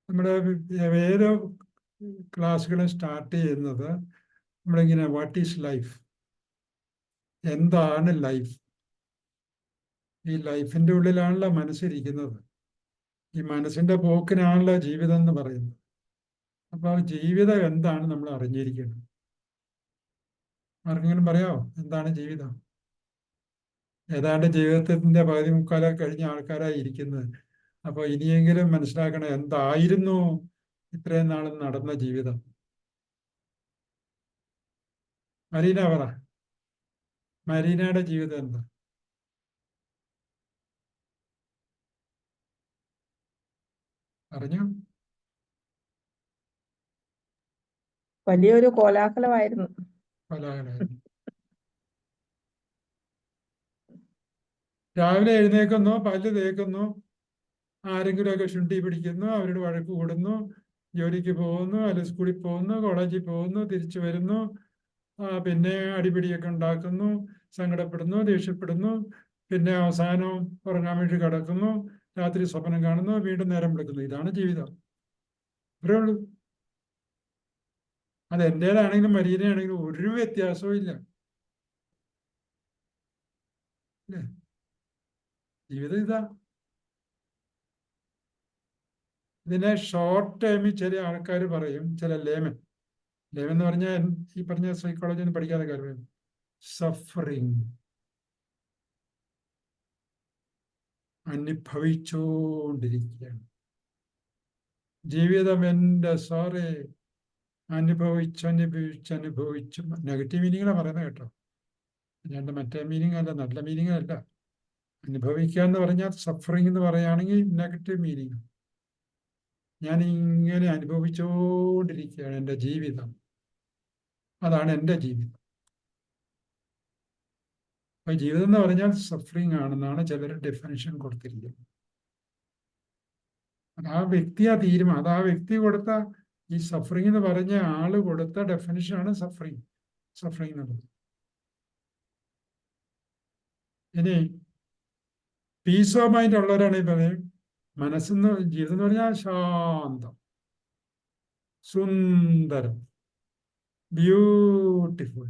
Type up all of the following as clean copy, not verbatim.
നമ്മുടെ ഏത് ക്ലാസ്സുകളും സ്റ്റാർട്ട് ചെയ്യുന്നത് നമ്മളിങ്ങനെ വാട്ട് ഈസ് ലൈഫ്, എന്താണ് ലൈഫ്? ഈ ലൈഫിൻ്റെ ഉള്ളിലാണല്ലോ മനസ്സിരിക്കുന്നത്. ഈ മനസ്സിൻ്റെ പോക്കിനാണല്ലോ ജീവിതം എന്ന് പറയുന്നത്. അപ്പോൾ ആ ജീവിതം എന്താണ് നമ്മൾ അറിഞ്ഞിരിക്കുന്നത്. ആർക്കെങ്കിലും പറയാമോ എന്താണ് ജീവിതം? ഏതാണ്ട് ജീവിതത്തിൻ്റെ പകുതി മുക്കാലൊക്കെ കഴിഞ്ഞ ആൾക്കാരായി ഇരിക്കുന്നത്. അപ്പോൾ ഇനിയെങ്കിലും മനസ്സിലാക്കണം എന്തായിരുന്നു ഇത്രയും നാളും നടന്ന ജീവിതം. മരീന പറ, മരീനയുടെ ജീവിതം എന്താ? പറഞ്ഞു. വലിയൊരു കോലാഹലമായിരുന്നു. പലായനായിരുന്നു. രാവിലെ എഴുന്നേക്കുന്നു, പല്ല് തേക്കുന്നു, ആരെങ്കിലുമൊക്കെ ശുണ്ടി പിടിക്കുന്നു, അവരോട് വഴക്ക് കൂടുന്നു, ജോലിക്ക് പോകുന്നു, അല്ലെങ്കിൽ സ്കൂളിൽ പോകുന്നു, കോളേജിൽ പോകുന്നു, തിരിച്ചു വരുന്നു, പിന്നെ അടിപിടിയൊക്കെ ഉണ്ടാക്കുന്നു, സങ്കടപ്പെടുന്നു, ദേഷ്യപ്പെടുന്നു, പിന്നെ അവസാനം ഉറങ്ങാൻ വേണ്ടി കിടക്കുന്നു, രാത്രി സ്വപ്നം കാണുന്നു, വീണ്ടും നേരം വിളിക്കുന്നു. ഇതാണ് ജീവിതം. ഇത്രേ ഉള്ളൂ. അത് എൻ്റേതാണെങ്കിലും മരീനയാണെങ്കിലും ഒരു വ്യത്യാസവും ഇല്ല. അല്ലേ? ജീവിതം ഇതാ. ഇതിനെ ഷോർട്ട് ടൈമിൽ ചില ആൾക്കാർ പറയും, ചില ലേമൻ എന്ന് പറഞ്ഞാൽ ഈ പറഞ്ഞ സൈക്കോളജി ഒന്നും പഠിക്കാതെ കാര്യം സഫറിങ്, അനുഭവിച്ചുകൊണ്ടിരിക്കുകയാണ് ജീവിതം. എൻ്റെ സാറേ, അനുഭവിച്ചനുഭവിച്ചു. നെഗറ്റീവ് മീനിങ്ങാണ് പറയുന്നത് കേട്ടോ, അല്ലാണ്ട് മറ്റേ മീനിങ് അല്ല, നല്ല മീനിങ് അല്ല. അനുഭവിക്കുക എന്ന് പറഞ്ഞാൽ സഫറിങ് എന്ന് പറയുകയാണെങ്കിൽ നെഗറ്റീവ് മീനിങ്. ഞാൻ ഇങ്ങനെ അനുഭവിച്ചുകൊണ്ടിരിക്കുകയാണ് എൻ്റെ ജീവിതം. അതാണ് എൻ്റെ ജീവിതം. അപ്പൊ ജീവിതം എന്ന് പറഞ്ഞാൽ സഫറിങ് ആണെന്നാണ് ചിലർ ഡെഫിനിഷൻ കൊടുത്തിരിക്കുന്നത്. അത് ആ വ്യക്തിയാ തീരുമാനം. അത് ആ വ്യക്തി കൊടുത്ത, ഈ സഫറിങ് എന്ന് പറഞ്ഞ ആള് കൊടുത്ത ഡെഫിനിഷനാണ് സഫറിങ് എന്നുള്ളത്. ഇനി പീസ് ഓഫ് മൈൻഡ് ഉള്ളവരാണെങ്കിൽ പറയും മനസ്സെന്ന്, ജീവിതം എന്ന് പറഞ്ഞാൽ ശാന്തം, സുന്ദരം, ബ്യൂട്ടിഫുൾ.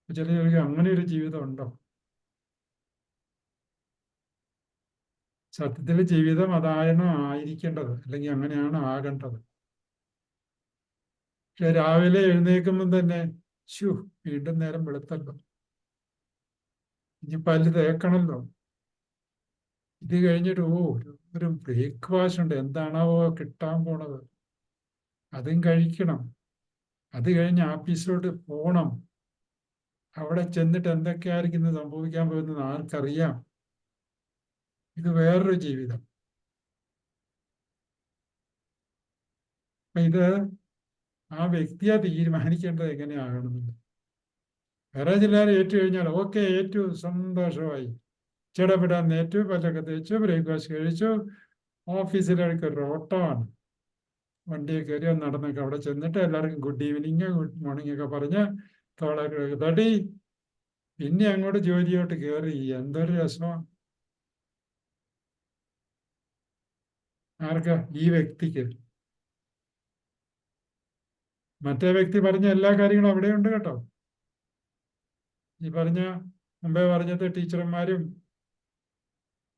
ചില ചോദിക്കും അങ്ങനെ ഒരു ജീവിതം ഉണ്ടോ? സത്യത്തിൽ ജീവിതം അതായിരുന്നു ആയിരിക്കേണ്ടത്, അല്ലെങ്കിൽ അങ്ങനെയാണ് ആകേണ്ടത്. പക്ഷെ രാവിലെ എഴുന്നേൽക്കുമ്പം തന്നെ ശു, വീണ്ടും നേരം വെളുത്തല്ലോ, ഇനി പല്ല് തേക്കണമല്ലോ, ഇത് കഴിഞ്ഞിട്ട് ഒരു ബ്രേക്ക്ഫാസ്റ്റ് ഉണ്ട്, എന്താണാവോ കിട്ടാൻ പോണത്, അതും കഴിക്കണം, അത് കഴിഞ്ഞ് ആഫീസിലോട്ട് പോകണം, അവിടെ ചെന്നിട്ട് എന്തൊക്കെയായിരിക്കും സംഭവിക്കാൻ പോകുന്നത് ആർക്കറിയാം. ഇത് വേറൊരു ജീവിതം. അപ്പൊ ഇത് ആ വ്യക്തിയെ തീരുമാനിക്കേണ്ടത് എങ്ങനെയാകണമെന്ന്. വേറെ ചിലർ ഏറ്റു കഴിഞ്ഞാൽ ഓക്കെ, ഏറ്റു, സന്തോഷമായി, ചിടപെടാൻ ഏറ്റു, പല്ലൊക്കെ തേച്ചു, ബ്രേക്ക്ഫാസ്റ്റ് കഴിച്ചു, ഓഫീസിലേക്ക് ഒരു ഓട്ടമാണ്. വണ്ടിയെ കയറി നടന്നൊക്കെ അവിടെ ചെന്നിട്ട് എല്ലാവർക്കും ഗുഡ് ഈവനിങ്, ഗുഡ് മോർണിംഗ് ഒക്കെ പറഞ്ഞ് തോളൊക്കെ തടി, പിന്നെ അങ്ങോട്ട് ജോലിയോട്ട് കയറി. എന്തൊരു രസമാണ് ആർക്ക്? ഈ വ്യക്തിക്ക്. മറ്റേ വ്യക്തി പറഞ്ഞ എല്ലാ കാര്യങ്ങളും അവിടെയുണ്ട് കേട്ടോ. ഈ പറഞ്ഞ മുമ്പേ പറഞ്ഞത് ടീച്ചർമാരും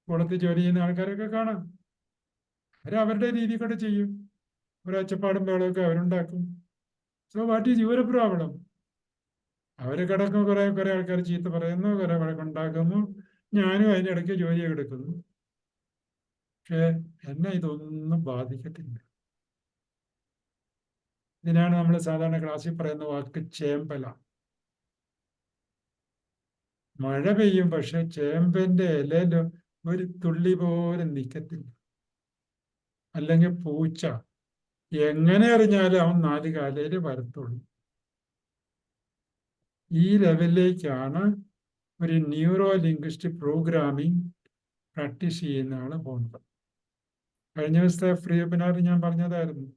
കൂടത്തിൽ ജോലി ചെയ്യുന്ന ആൾക്കാരൊക്കെ കാണാം. അവരവരുടെ രീതി കൊണ്ട് ചെയ്യും, ഒരു ഒച്ചപ്പാടും ബഹളമൊക്കെ അവരുണ്ടാക്കും. So what is your problem? അവർ കിടക്കും, കുറെ ആൾക്കാർ ചീത്ത പറയുന്നു, കുറെ വഴക്കുണ്ടാക്കുന്നു, ഞാനും അതിൻ്റെ ഇടയ്ക്ക് ജോലിയൊക്കെ എടുക്കുന്നു. പക്ഷേ എന്നെ ഇതൊന്നും ബാധിക്കത്തില്ല. ഇതിനാണ് നമ്മൾ സാധാരണ ക്ലാസ്സിൽ പറയുന്ന വാക്ക് ചേമ്പല. മഴ പെയ്യും, പക്ഷെ ചേമ്പിന്റെ ഇലയില് ഒരു തുള്ളി പോലും നിൽക്കത്തില്ല. അല്ലെങ്കിൽ പൂച്ച, എങ്ങനെ അറിഞ്ഞാലും അവൻ 4 കാലയില് വരത്തുള്ളൂ. ഈ ലെവലിലേക്കാണ് ഒരു ന്യൂറോ ലിംഗ്വിസ്റ്റിക് പ്രോഗ്രാമിംഗ് പ്രാക്ടീസ് ചെയ്യുന്ന ആള് പോകുന്നത്. കഴിഞ്ഞ ദിവസത്തെ ഫ്രീ വെബിനാറിൽ ഞാൻ പറഞ്ഞതായിരുന്നു,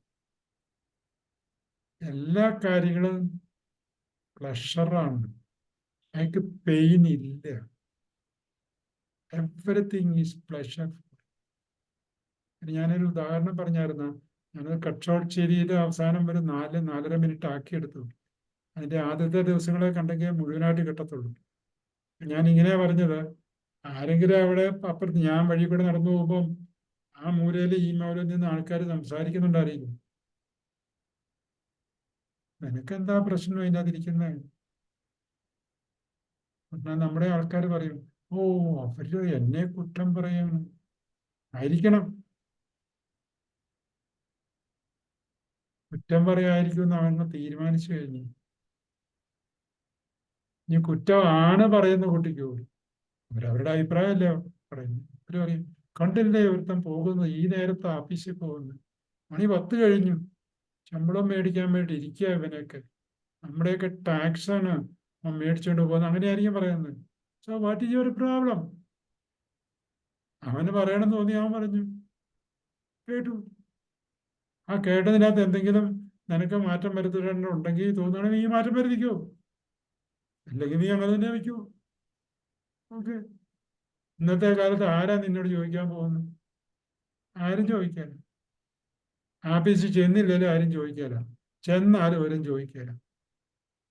എല്ലാ കാര്യങ്ങളും പ്ലഷറാണ്, അയാൾക്ക് പെയിൻ ഇല്ല. Everything is pleasure. ഞാനൊരു ഉദാഹരണം പറഞ്ഞായിരുന്നു. ഞാനത് കട്ട് ഷോട്ട് ചെയ്തിട്ട് അവസാനം ഒരു 4-4.5 മിനിറ്റ് ആക്കിയെടുത്തു. അതിന്റെ ആദ്യത്തെ ദിവസങ്ങളെ കണ്ടെങ്കിൽ മുഴുവനായിട്ട് കിട്ടത്തുള്ളൂ. ഞാൻ ഇങ്ങനെ പറഞ്ഞത്, ആരെങ്കിലും അവിടെ അപ്പുറത്ത് ഞാൻ വഴി കൂടെ നടന്നു പോകുമ്പം ആ മൂലയിൽ ഈ മൂലയിൽ നിന്ന് ആൾക്കാർ സംസാരിക്കുന്നുണ്ടായിരിക്കും. നിനക്കെന്താ പ്രശ്നം അതിനകത്തിരിക്കുന്നത്? എന്നാൽ നമ്മുടെ ആൾക്കാർ പറയും, ഓ, അവര് എന്നെ കുറ്റം പറയണം. ആയിരിക്കണം, കുറ്റം പറയായിരിക്കും എന്ന് അവന് തീരുമാനിച്ചു കഴിഞ്ഞു. ഇനി കുറ്റമാണ് പറയുന്ന കുട്ടിക്കോ, അവരവരുടെ അഭിപ്രായമല്ലേ പറയുന്നു. അവര് പറയും, കണ്ടില്ലേ ഒരുത്തൻ പോകുന്നു, ഈ നേരത്തെ ആഫീസിൽ പോകുന്നു, മണി 10 കഴിഞ്ഞു, ശമ്പളം മേടിക്കാൻ വേണ്ടി ഇരിക്കുക ഇവനൊക്കെ, നമ്മുടെയൊക്കെ ടാക്സ് ആണ് അവൻ മേടിച്ചുകൊണ്ട് പോകുന്നത്, അങ്ങനെയായിരിക്കും പറയുന്നത്. So what is your problem? അവന് പറയണമെന്ന് തോന്നി അവൻ പറഞ്ഞു, കേട്ടു. ആ കേട്ടതിനകത്ത് എന്തെങ്കിലും നിനക്ക് മാറ്റം വരുത്തേണ്ടതുണ്ടെങ്കിൽ തോന്നുകയാണെങ്കിൽ നീ മാറ്റം വരുത്തിക്കോ, അല്ലെങ്കിൽ നീ അങ്ങനെ തന്നെ വയ്ക്കൂ. ഓക്കെ. ഇന്നത്തെ കാലത്ത് ആരാ നിന്നോട് ചോദിക്കാൻ പോകുന്നു? ആരും ചോദിക്കാല. ആഫീസിൽ ചെന്നില്ലേലും ആരും ചോദിക്കാല, ചെന്നാലും അവരും ചോദിക്കാല.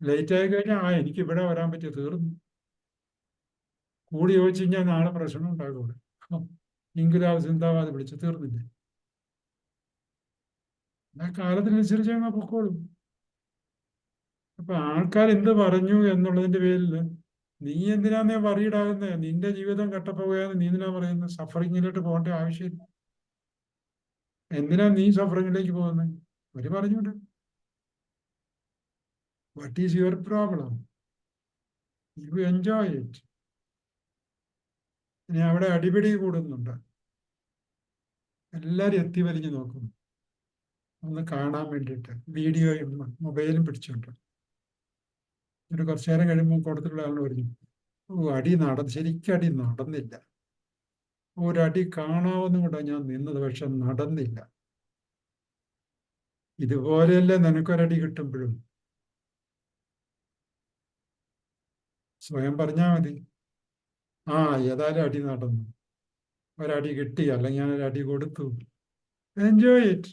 ലേറ്റ് ആയി കഴിഞ്ഞാൽ എനിക്ക് ഇവിടെ വരാൻ പറ്റിയ തീർന്നു. കൂടി ചോദിച്ചു കഴിഞ്ഞാൽ നാളെ പ്രശ്നം ഉണ്ടാകും ഇവിടെ. ഇൻകുലാബ് സിന്ദാബാദ് വിളിച്ച് തീർന്നില്ലേ? ആ കാലത്തിനനുസരിച്ച് അങ്ങ് പൊക്കോളും. അപ്പൊ ആൾക്കാർ എന്ത് പറഞ്ഞു എന്നുള്ളതിന്റെ പേരിൽ നീ എന്തിനാന്നേ വറീഡാകുന്നേ? നിന്റെ ജീവിതം കട്ടപ്പോവുകയെന്ന് നീ എന്തിനാ പറയുന്നത്? സഫറിങ്ങിലോട്ട് പോകേണ്ട ആവശ്യമില്ല. എന്തിനാ നീ സഫറിങ്ങിലേക്ക് പോകുന്നത്? അവര് പറഞ്ഞോണ്ട്, what is your problem? You enjoy it. ഇനി അവിടെ അടിപിടി കൂടുന്നുണ്ട്, എല്ലാരും എത്തി വലിഞ്ഞു നോക്കും ഒന്ന് കാണാൻ വേണ്ടിയിട്ട്, വീഡിയോയും മൊബൈലും പിടിച്ചോണ്ട്. ഒരു കുറച്ചു നേരം കഴിയുമ്പോൾ കൂട്ടത്തിലുള്ള ആൾ പറഞ്ഞു, ഓ, ശരിക്കും അടി നടന്നില്ല, ഒരടി കാണാവുന്ന കൂടെ ഞാൻ നിന്നത്, പക്ഷെ നടന്നില്ല. ഇതുപോലെയല്ലേ നിനക്കൊരടി കിട്ടുമ്പോഴും? സ്വയം പറഞ്ഞാൽ മതി, ആ, ഏതായാലും അടി നടന്നു, ഒരടി കിട്ടി, അല്ലെങ്കിൽ ഞാൻ ഒരടി കൊടുത്തു, എൻജോയ് ഇറ്റ്,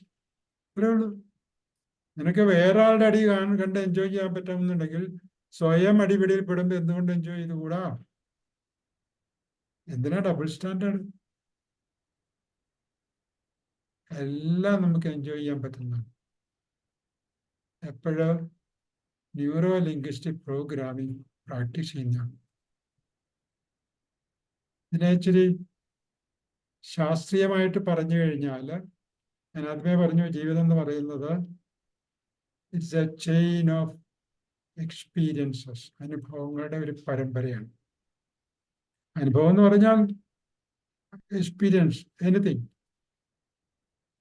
അത്രേ ഉള്ളൂ. നിനക്ക് വേറെ ആളുടെ അടി കണ്ട് എൻജോയ് ചെയ്യാൻ പറ്റുമെന്നുണ്ടെങ്കിൽ സ്വയം അടിപിടിയിൽ പെടുമ്പോൾ എന്തുകൊണ്ട് എൻജോയ് ചെയ്തുകൂടാ? എന്തിനാ ഡബിൾ സ്റ്റാൻഡേർഡ്? എല്ലാം നമുക്ക് എൻജോയ് ചെയ്യാൻ പറ്റുന്നതാണ്. എപ്പോഴ്? ന്യൂറോ ലിംഗ്വിസ്റ്റിക് പ്രോഗ്രാമിംഗ് പ്രാക്ടീസ് ചെയ്യുന്നതാണ്. ഇതിനെ ഇച്ചിരി ശാസ്ത്രീയമായിട്ട് പറഞ്ഞു കഴിഞ്ഞാൽ, ഞാൻ ആദ്യമേ പറഞ്ഞു, ജീവിതം എന്ന് പറയുന്നത് it's A chain of experiences, അനുഭവങ്ങളുടെ ഒരു പരമ്പരയാണ്. അനുഭവം എന്ന് പറഞ്ഞാൽ എക്സ്പീരിയൻസ്, എനിത്തിങ്.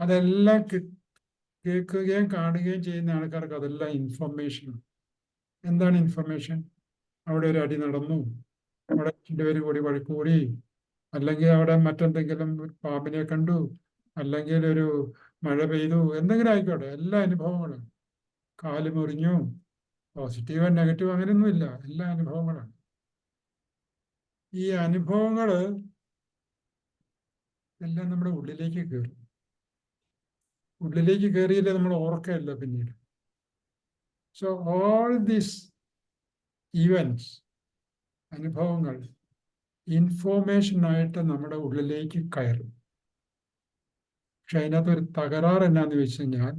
അതെല്ലാം കേൾക്കുകയും കാണുകയും ചെയ്യുന്ന ആൾക്കാർക്ക് അതെല്ലാം ഇൻഫർമേഷൻ. എന്താണ് ഇൻഫർമേഷൻ? അവിടെ ഒരു അടി നടന്നു, അവിടെ 2 പേര് കൂടി വഴക്കുകൂടി, അല്ലെങ്കിൽ അവിടെ മറ്റെന്തെങ്കിലും പാമ്പിനെ കണ്ടു, അല്ലെങ്കിൽ ഒരു മഴ പെയ്തു, എന്തെങ്കിലും ആയിക്കോട്ടെ, എല്ലാ അനുഭവങ്ങളും. കാല് മുറിഞ്ഞു, പോസിറ്റീവ് നെഗറ്റീവ് അങ്ങനെയൊന്നുമില്ല, എല്ലാ അനുഭവങ്ങളാണ്. ഈ അനുഭവങ്ങൾ എല്ലാം നമ്മുടെ ഉള്ളിലേക്ക് കയറും. ഉള്ളിലേക്ക് കയറിയില്ലേ നമ്മൾ ഓർക്കയല്ല പിന്നീട്. സോ ഓൾ ദീസ് ഈവൻസ്, അനുഭവങ്ങൾ ഇൻഫോർമേഷനായിട്ട് നമ്മുടെ ഉള്ളിലേക്ക് കയറും. പക്ഷെ അതിനകത്ത് ഒരു തകരാറ് എന്നാന്ന് വെച്ച് കഴിഞ്ഞാൽ,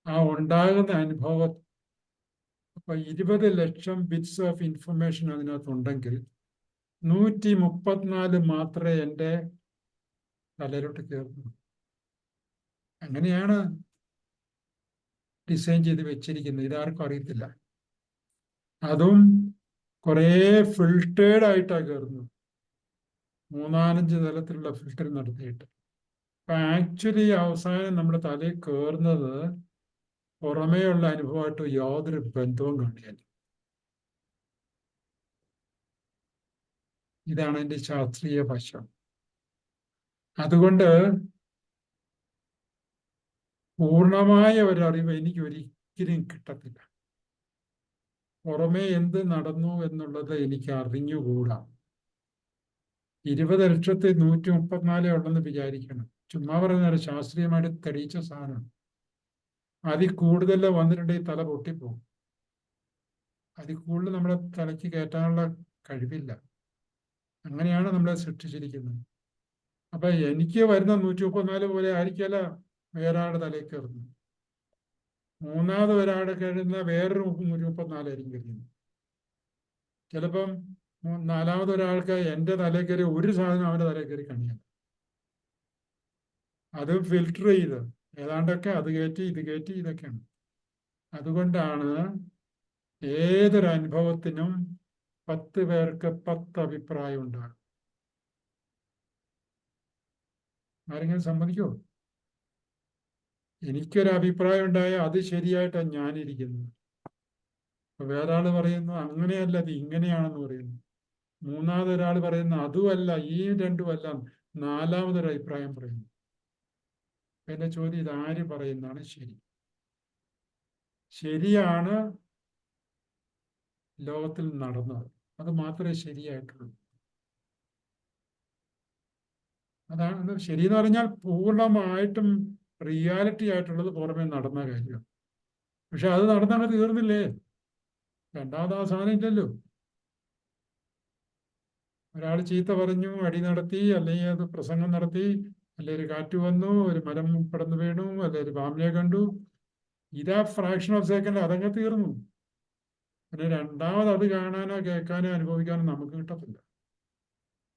ആ ഉണ്ടാകുന്ന അനുഭവം, ഇപ്പൊ 20 ലക്ഷം ബിറ്റ്സ് ഓഫ് ഇൻഫർമേഷൻ അതിനകത്തുണ്ടെങ്കിൽ 134 മാത്രമേ എൻ്റെ തലയിലോട്ട് കയറുന്നു. അങ്ങനെയാണ് ഡിസൈൻ ചെയ്ത് വെച്ചിരിക്കുന്നത്. ഇതാർക്കും അറിയത്തില്ല. അതും കുറേ ഫിൽട്ടേഡ് ആയിട്ടാണ് കയറുന്നത്, 3-4 തലത്തിലുള്ള ഫിൽട്ടർ നടത്തിയിട്ട്. അപ്പൊ ആക്ച്വലി അവസാനം നമ്മുടെ തലയിൽ കയറുന്നത് പുറമേയുള്ള അനുഭവമായിട്ട് യാതൊരു ബന്ധവും കാണില്ല. ഇതാണ് എൻ്റെ ശാസ്ത്രീയ ഭാഷ. അതുകൊണ്ട് പൂർണ്ണമായ ഒരറിവ് എനിക്ക് ഒരിക്കലും കിട്ടത്തില്ല. പുറമേ എന്ത് നടന്നു എന്നുള്ളത് എനിക്ക് അറിഞ്ഞുകൂടാ. 20 ലക്ഷത്തി 134 ഉണ്ടെന്ന് വിചാരിക്കണം. ചുമ്മാ പറയുന്ന ശാസ്ത്രീയമായിട്ട് തെളിയിച്ച സാധനം. അതിൽ കൂടുതൽ വന്നിട്ടുണ്ടെങ്കിൽ തല പൊട്ടിപ്പോകും. അതിൽ കൂടുതൽ നമ്മളെ തലയ്ക്ക് കയറ്റാനുള്ള കഴിവില്ല. അങ്ങനെയാണ് നമ്മളെ സൃഷ്ടിച്ചിരിക്കുന്നത്. അപ്പൊ എനിക്ക് വരുന്ന 134 പോലെ ആയിരിക്കല വേറൊരാളുടെ തലയിൽ കയറുന്നത്. മൂന്നാമത് ഒരാളുടെ കയറുന്ന വേറൊരു 134 കഴിയുന്നത്. ചിലപ്പം നാലാമത് ഒരാൾക്ക് എൻ്റെ തലയിൽ കയറി ഒരു സാധനം അവൻ്റെ തലയിൽ കയറി കാണിക്കാം. അത് ഫിൽട്ടർ ചെയ്ത് ഏതാണ്ടൊക്കെ അത് കയറ്റി ഇത് കയറ്റി ഇതൊക്കെയാണ്. അതുകൊണ്ടാണ് ഏതൊരു അനുഭവത്തിനും 10 പേർക്ക് 10 അഭിപ്രായം ഉണ്ടാകും. ആരെങ്കിലും സമ്മതിക്കുമോ? എനിക്കൊരു അഭിപ്രായം ഉണ്ടായാൽ അത് ശരിയായിട്ടാണ് ഞാനിരിക്കുന്നത്. വേറെ ആള് പറയുന്നു അങ്ങനെയല്ല, അത് ഇങ്ങനെയാണെന്ന് പറയുന്നു. മൂന്നാമതൊരാൾ പറയുന്നു അതുമല്ല, ഈ രണ്ടുമല്ല, നാലാമതൊരു അഭിപ്രായം പറയുന്നു. എന്റെ ചോദ്യം, ഇത് ആര് പറയുന്നതാണ് ശരി? ശരിയാണ് ലോകത്തിൽ നടന്നത്, അത് മാത്രമേ ശരിയായിട്ടുള്ളൂ. അതാണ് ശരി എന്ന് പറഞ്ഞാൽ പൂർണ്ണമായിട്ടും റിയാലിറ്റി ആയിട്ടുള്ളത് പുറമെ നടന്ന കാര്യമാണ്. പക്ഷെ അത് നടന്നങ്ങ് തീർന്നില്ലേ? രണ്ടാമത് ആ സാധനം ഇല്ലല്ലോ. ഒരാൾ ചീത്ത പറഞ്ഞു, അടി നടത്തി, അല്ലെങ്കിൽ അത് പ്രസംഗം നടത്തി, അല്ലെ ഒരു കാറ്റ് വന്നു, ഒരു മരം പടന്നു വീണു, അല്ലെ ഒരു പാമ്പിനെ കണ്ടു, ഇതാ ഫ്രാക്ഷൻ ഓഫ് സെക്കൻഡ് അതങ്ങ് തീർന്നു. പിന്നെ രണ്ടാമത് അത് കാണാനോ കേൾക്കാനോ അനുഭവിക്കാനോ നമുക്ക് കിട്ടത്തില്ല.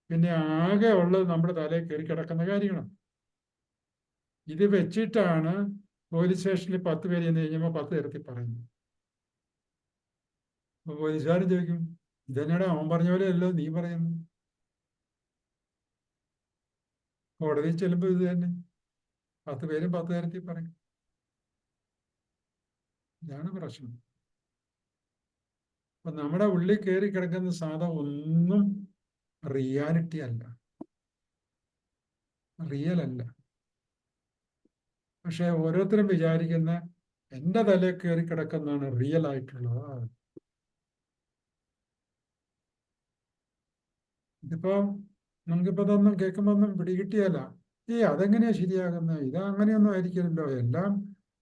പിന്നെ ആകെ ഉള്ളത് നമ്മുടെ തലയിൽ കയറി കിടക്കുന്ന കാര്യങ്ങളാണ്. ഇത് വെച്ചിട്ടാണ് പോലീസ് സ്റ്റേഷനിൽ 10 പേര് ചെന്ന് കഴിഞ്ഞപ്പോൾ 10 തരത്തിൽ പറയുന്നു. അപ്പൊ പോലീസുകാരൻ ചോദിക്കും, ഇതന്നെയാണ് അവൻ പറഞ്ഞ പോലെ അല്ലോ നീ പറയുന്നു. കോടതിയിൽ ചെല്ലുമ്പോൾ ഇത് തന്നെ 10 പേരും 10 തരത്തിൽ പറയും. ഇതാണ് പ്രശ്നം. അപ്പൊ നമ്മുടെ ഉള്ളിൽ കയറി കിടക്കുന്ന സാധനം ഒന്നും റിയാലിറ്റി അല്ല, റിയൽ അല്ല. പക്ഷെ ഓരോരുത്തരും വിചാരിക്കുന്ന എൻ്റെ തലയിൽ കയറി കിടക്കുന്നതാണ് റിയൽ ആയിട്ടുള്ളത്. ഇതിപ്പോ നമുക്കിപ്പോ ഇതൊന്നും കേൾക്കുമ്പോ ഒന്നും പിടികിട്ടിയല്ല. അതെങ്ങനെയാ ശരിയാകുന്നത്? ഇത് അങ്ങനെയൊന്നും ആയിരിക്കില്ലല്ലോ, എല്ലാം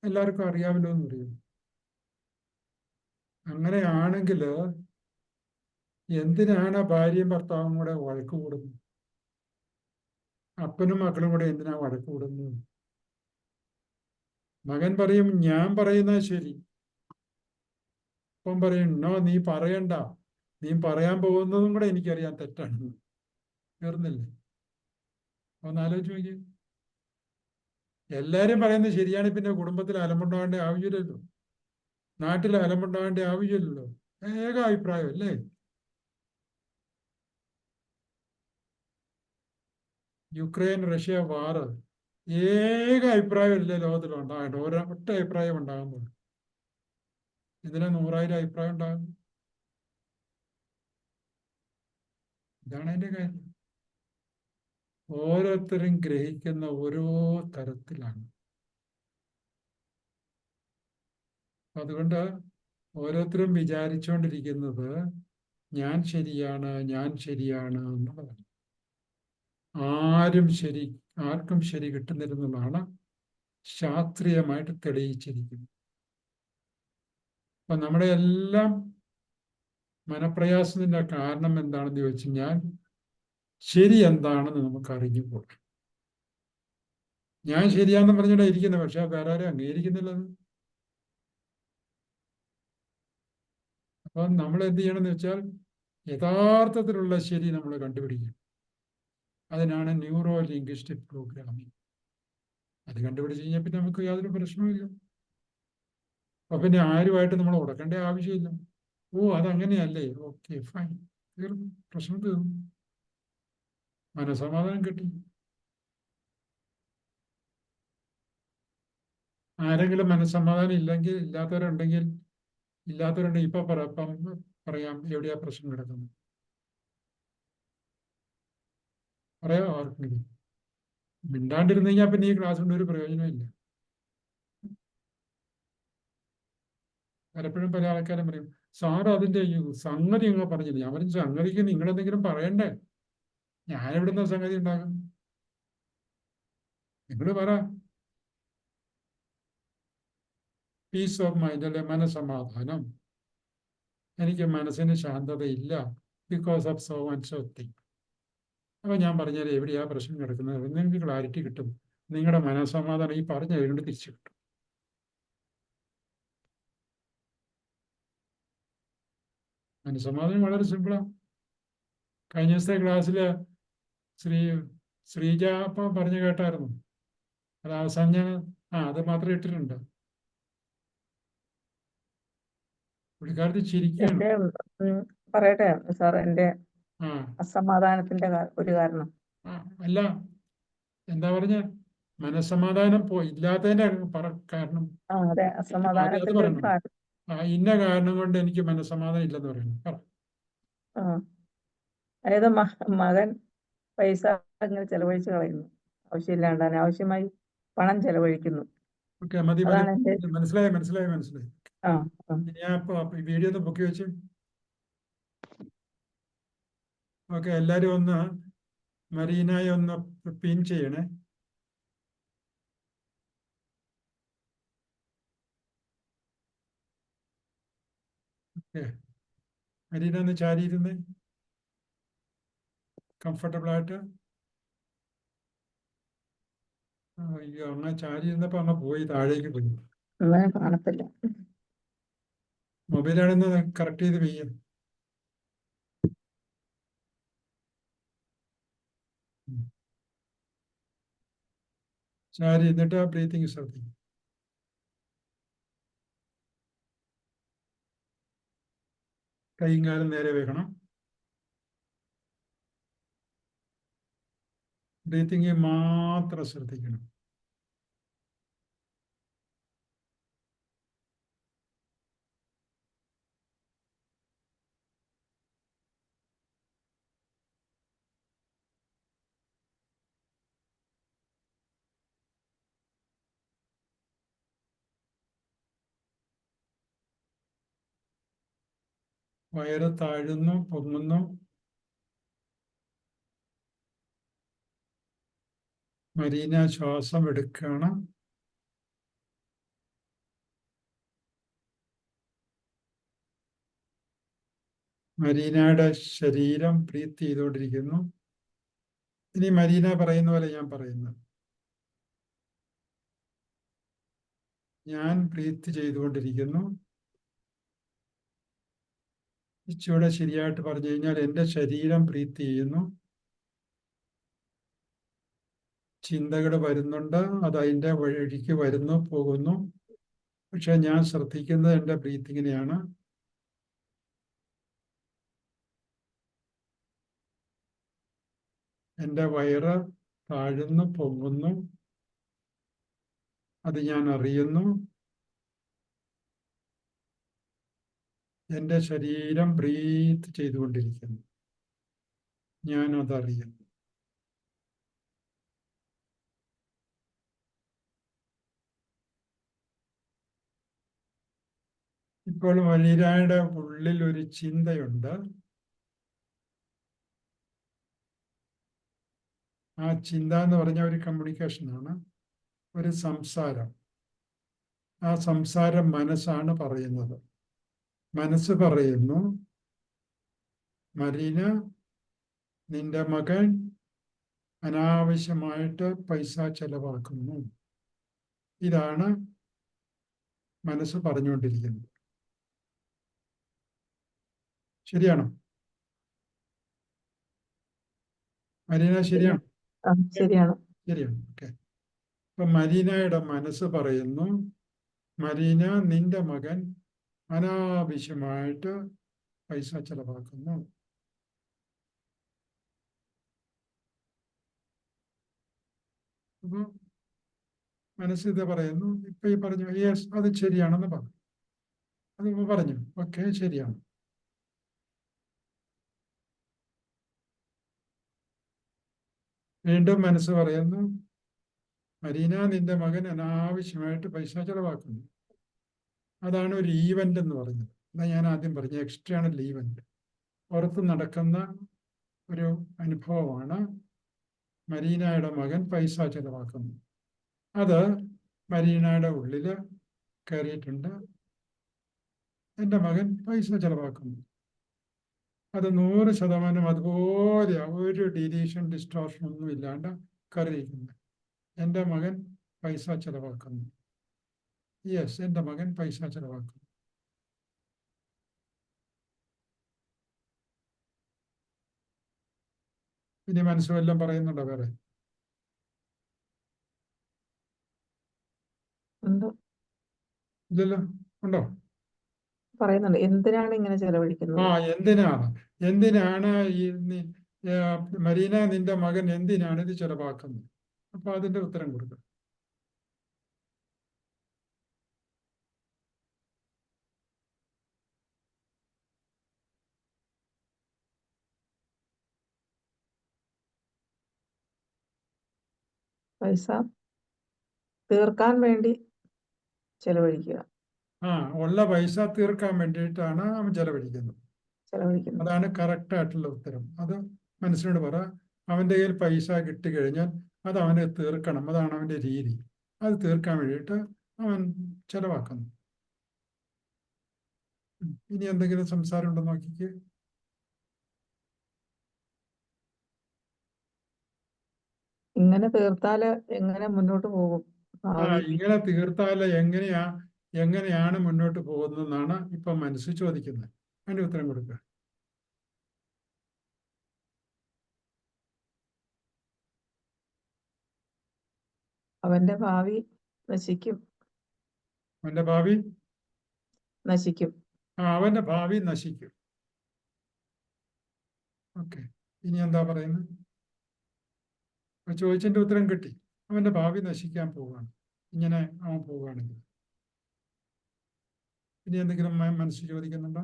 എല്ലാവർക്കും അറിയാമല്ലോ എന്ന് പറയും. അങ്ങനെയാണെങ്കിൽ എന്തിനാണ് ഭാര്യയും ഭർത്താവും കൂടെ വഴക്ക് കൂടുന്നത്? അപ്പനും മക്കളും കൂടെ എന്തിനാ വഴക്ക് കൂടുന്നത്? മകൻ പറയും ഞാൻ പറയുന്നത് ശരി, അപ്പം പറയും നോ നീ പറയണ്ട, നീ പറയാൻ പോകുന്നതും കൂടെ എനിക്കറിയാൻ തെറ്റാണെന്ന്. തീർന്നില്ലേ? ഒന്ന് ആലോചിച്ച് നോക്കി. എല്ലാരും പറയുന്നത് ശരിയാണ്, പിന്നെ കുടുംബത്തിൽ അലമ്പുണ്ടാകേണ്ട ആവശ്യമില്ലല്ലോ, നാട്ടിൽ അലമ്പുണ്ടാകേണ്ട ആവശ്യമില്ലല്ലോ. ഏക അഭിപ്രായം അല്ലേ? യുക്രൈൻ റഷ്യ വാറ് ഏക അഭിപ്രായമല്ലേ ലോകത്തിൽ ഉണ്ടാകേണ്ട? ഒറ്റ അഭിപ്രായം ഉണ്ടാകുന്നത്. ഇതിന് 100,000 അഭിപ്രായം ഉണ്ടാകുന്നു. ഇതാണ് അതിന്റെ കാര്യം. ഓരോരുത്തരും ഗ്രഹിക്കുന്ന ഓരോ തരത്തിലാണ്. അതുകൊണ്ട് ഓരോരുത്തരും വിചാരിച്ചുകൊണ്ടിരിക്കുന്നത് ഞാൻ ശരിയാണ്, ഞാൻ ശരിയാണ് എന്നുള്ളതാണ്. ആർക്കും ശരി കിട്ടുന്നില്ലെന്നുള്ളതാണ് ശാസ്ത്രീയമായിട്ട് തെളിയിച്ചിരിക്കുന്നത്. അപ്പൊ നമ്മുടെ എല്ലാം മനപ്രയാസത്തിന്റെ കാരണം എന്താണെന്ന് ചോദിച്ചു കഴിഞ്ഞാൽ ശരി എന്താണെന്ന് നമുക്ക് അറിഞ്ഞുകൂടാ. ഞാൻ ശരിയാണെന്ന് പറഞ്ഞിട്ടാ ഇരിക്കുന്നത്, പക്ഷെ വേറെ ആരും അംഗീകരിക്കുന്നില്ലത്. അപ്പൊ നമ്മൾ എന്ത് ചെയ്യണമെന്ന് വെച്ചാൽ യഥാർത്ഥത്തിലുള്ള ശരി നമ്മൾ കണ്ടുപിടിക്കും. അതിനാണ് ന്യൂറോ ലിംഗ്വിസ്റ്റിക് പ്രോഗ്രാമിംഗ്. അത് കണ്ടുപിടിച്ച് കഴിഞ്ഞാൽ പിന്നെ നമുക്ക് യാതൊരു പ്രശ്നവുമില്ല. അപ്പൊ പിന്നെ ആരുമായിട്ട് നമ്മൾ ഉടക്കേണ്ട ആവശ്യമില്ല. അതങ്ങനെയല്ലേ, ഓക്കെ ഫൈൻ, തീർന്നു, പ്രശ്നം തീർന്നു, മനസമാധാനം കിട്ടി. ആരെങ്കിലും മനസമാധാനം ഇല്ലാത്തവരുണ്ടെങ്കിൽ ഇപ്പൊ പറയാം എവിടെയാ പ്രശ്നം കിടക്കുന്നത്. പറയാം ആർക്കെങ്കിലും. മിണ്ടാണ്ടിരുന്നു കഴിഞ്ഞാൽ പിന്നെ ഈ ക്ലാസ് കൊണ്ട് ഒരു പ്രയോജനമില്ല. പലപ്പോഴും പല ആൾക്കാരും പറയും സാറ് അതിന്റെ സംഗതി നിങ്ങൾ പറഞ്ഞില്ല. ഞാൻ പറഞ്ഞു സംഗതിക്ക് നിങ്ങളെന്തെങ്കിലും പറയണ്ടേ? ഞാനെവിടുന്ന സംഗതി ഉണ്ടാകും? നിങ്ങൾ പറ. പീസ് ഓഫ് മൈൻഡ് അല്ലെ, മനസമാധാനം. എനിക്ക് മനസ്സിന് ശാന്തതയില്ല because of so and so thing. അപ്പൊ ഞാൻ പറഞ്ഞാൽ എവിടെയാ പ്രശ്നം കിടക്കുന്നത് നിങ്ങൾക്ക് ക്ലാരിറ്റി കിട്ടും. നിങ്ങളുടെ മനസമാധാനം ഈ പറഞ്ഞ കൊണ്ട് തിരിച്ചു കിട്ടും. മനസമാധാനം വളരെ സിമ്പിളാണ്. കഴിഞ്ഞ ദിവസത്തെ ക്ലാസ്സില് ശ്രീ ശ്രീജ അപ്പം പറഞ്ഞു കേട്ടായിരുന്നു. അത് അവസാനം ഞാൻ അത് മാത്രം ഇട്ടിട്ടുണ്ട്. പുള്ളിക്കാരത്തി ചിരിക്കുകയാണ്. പറയട്ടെ സാർ, എന്റെ ആ അസമാധാനത്തിന്റെ ഒരു കാരണം. അല്ല, എന്താ പറഞ്ഞ മനസ്സമാധാനം ഇല്ലാത്തതിന്റെ കാരണം. അതെ, അത് അസമാധാനത്തിന്റെ ഒരു പറയണം. കാരണം. ഇന്ന കാരണം കൊണ്ട് എനിക്ക് മനസ്സമാധാനം ഇല്ലെന്ന് പറയണം. അതായത് മകൻ പൈസ അങ്ങനെ ചെലവഴിച്ച് കളയുന്നു, ആവശ്യമില്ലാണ്ട് അനാവശ്യമായി പണം ചെലവഴിക്കുന്നു. മതി മതി, അതാണ് എന്റെ. മനസ്സിലായി മനസ്സിലായി മനസ്സിലായി. ആ വീഡിയോ ഒന്ന് പൊക്കി വെച്ച്. ഓക്കെ, എല്ലാരും ഒന്ന് മരീനായി ഒന്ന് പിൻ ചെയ്യണേ. ഓക്കെ, മരീന ഒന്ന് ചാരിയിരുന്നേ, കംഫർട്ടബിൾ ആയിട്ട്. അയ്യോ, അങ്ങനെ ചാരിയിരുന്നപ്പോ അങ്ങ് പോയി, താഴേക്ക് പോയി. കാണത്തില്ല. മൊബൈലാണെന്ന് കറക്റ്റ് ചെയ്ത് വെയ്യ. ചാരി എന്നിട്ട് ആ ബ്രീത്തിങ് ശ്രദ്ധിക്കും. കൈയും കാലും നേരെ വെക്കണം. ബ്രീത്തിങ് മാത്രം ശ്രദ്ധിക്കണം. വയറ് താഴുന്നു, പൊങ്ങുന്നു. മരീന ശ്വാസം എടുക്കുകയാണ്. മരീനയുടെ ശരീരം ബ്രീത്ത് ചെയ്തുകൊണ്ടിരിക്കുന്നു. ഇനി മരീന പറയുന്ന പോലെ ഞാൻ പറയുന്നു. ഞാൻ ബ്രീത്ത് ചെയ്തുകൊണ്ടിരിക്കുന്നു. ഇച്ചിവിടെ ശരിയായിട്ട് പറഞ്ഞു കഴിഞ്ഞാൽ എൻ്റെ ശരീരം ബ്രീത്ത് ചെയ്യുന്നു. ചിന്തകൾ വരുന്നുണ്ട്, അത് അതിൻ്റെ വഴിക്ക് വരുന്നു, പോകുന്നു. പക്ഷെ ഞാൻ ശ്രദ്ധിക്കുന്നത് എൻ്റെ ബ്രീത്തിങ്ങിനെയാണ്. എൻ്റെ വയറ് താഴുന്നു, പൊങ്ങുന്നു, അത് ഞാൻ അറിയുന്നു. എൻ്റെ ശരീരം ബ്രീത്ത് ചെയ്തുകൊണ്ടിരിക്കുന്നു, ഞാൻ അതറിയുന്നു. ഇപ്പോൾ മരീനയുടെ ഉള്ളിൽ ഒരു ചിന്തയുണ്ട്. ആ ചിന്ത എന്ന് പറഞ്ഞ ഒരു കമ്മ്യൂണിക്കേഷനാണ്, ഒരു സംസാരം. ആ സംസാരം മനസ്സാണ് പറയുന്നത്. മനസ്സ് പറയുന്നു, മരീന, നിന്റെ മകൻ അനാവശ്യമായിട്ട് പൈസ ചെലവാക്കുന്നു. ഇതാണ് മനസ്സ് പറഞ്ഞുകൊണ്ടിരിക്കുന്നത്. ശരിയാണോ മരീന? ശരിയാണ്. ശരിയാണ്. ശരിയാണ്. ഓക്കെ. അപ്പൊ മരീനയുടെ മനസ്സ് പറയുന്നു, മരീന, നിന്റെ മകൻ അനാവശ്യമായിട്ട് പൈസ ചെലവാക്കുന്നു. അപ്പൊ മനസ്സ് ഇത് പറയുന്നു. ഇപ്പൊ ഈ പറഞ്ഞു, യെസ്, അത് ശരിയാണെന്ന് പറഞ്ഞു. അത് പറഞ്ഞു, ഓക്കെ, ശരിയാണ്. വീണ്ടും മനസ്സ് പറയുന്നു, മരീന, നിന്റെ മകൻ അനാവശ്യമായിട്ട് പൈസ ചെലവാക്കുന്നു. അതാണ് ഒരു ഈവന്റ് എന്ന് പറഞ്ഞത്. എന്നാ ഞാൻ ആദ്യം പറഞ്ഞു, എക്സ്റ്റേണൽ ഈവന്റ്, പുറത്ത് നടക്കുന്ന ഒരു അനുഭവമാണ്. മരീനയുടെ മകൻ പൈസ ചെലവാക്കുന്നു. അത് മരീനയുടെ ഉള്ളിൽ കയറിയിട്ടുണ്ട്. എൻ്റെ മകൻ പൈസ ചെലവാക്കുന്നു. അത് 100% അതുപോലെ ഒരു ഡീവിയേഷൻ ഡിസ്റ്റോർഷൻ ഒന്നും ഇല്ലാണ്ട് കയറിയിരിക്കുന്നത്. എൻ്റെ മകൻ പൈസ ചെലവാക്കുന്നു. യെസ്, എൻ്റെ മകൻ പൈസ ചെലവാക്കുന്നു. ഇനി മനസ്സ് വല്ലതും പറയുന്നുണ്ടോ വേറെ? ഉണ്ട്, ഇല്ലല്ലോ, ഉണ്ടോ? പറയുന്നുണ്ട്. എന്തിനാണ് ഇങ്ങനെ ചെലവഴിക്കുന്നത്? എന്തിനാണ് ഈ മരീന, നിന്റെ മകൻ എന്തിനാണ് ഇത് ചെലവാക്കുന്നത്? അപ്പൊ അതിന്റെ ഉത്തരം കൊടുക്കുക. പൈസ തീർക്കാൻ വേണ്ടി ചെലവഴിക്കുക. ഉള്ള പൈസ തീർക്കാൻ വേണ്ടിയിട്ടാണ് അവൻ ചെലവഴിക്കുന്നത്. അതാണ് കറക്റ്റ് ആയിട്ടുള്ള ഉത്തരം. അത് മനസ്സിനോട് പറ. അവൻ്റെ കയ്യിൽ പൈസ കിട്ടിക്കഴിഞ്ഞാൽ അത് അവനെ തീർക്കണം. അതാണ് അവൻ്റെ രീതി. അത് തീർക്കാൻ വേണ്ടിയിട്ട് അവൻ ചെലവാക്കുന്നു. ഇനി എന്തെങ്കിലും സംസാരം ഉണ്ടോ നോക്കിക്ക്. ഇങ്ങനെ തീർത്താല് എങ്ങനെ മുന്നോട്ട് പോകും? ഇങ്ങനെ തീർത്താൽ എങ്ങനെയാണ് മുന്നോട്ട് പോകുന്നതെന്നാണ് ഇപ്പൊ മനസ്സ് ചോദിക്കുന്നത്. അതിന്റെ ഉത്തരം കൊടുക്കുക. അവന്റെ ഭാവി നശിക്കും. അവന്റെ ഭാവി നശിക്കും. അവന്റെ ഭാവി നശിക്കും. ഓക്കെ, ഇനി എന്താ പറയുന്നത്? ചോദിച്ചതിന്റെ ഉത്തരം കിട്ടി. അവന്റെ ഭാവി നശിക്കാൻ പോവുകയാണ് ഇങ്ങനെ അവൻ പോവുകയാണെങ്കിൽ. ഇനി എന്തെങ്കിലും മനസ്സ് ചോദിക്കുന്നുണ്ടോ?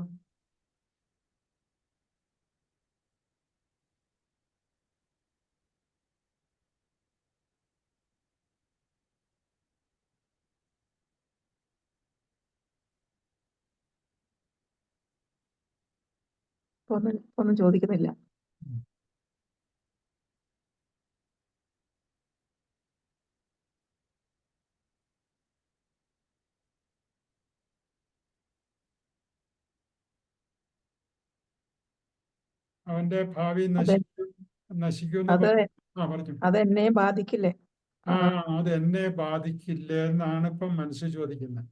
ഒന്നും ചോദിക്കുന്നില്ല. അവന്റെ ഭാവി നശിക്കുമെന്ന് പറഞ്ഞു. അത് എന്നെ ബാധിക്കില്ലേ? അത് എന്നെ ബാധിക്കില്ലേ എന്നാണ് ഇപ്പം മനസ്സ് ചോദിക്കുന്നത്.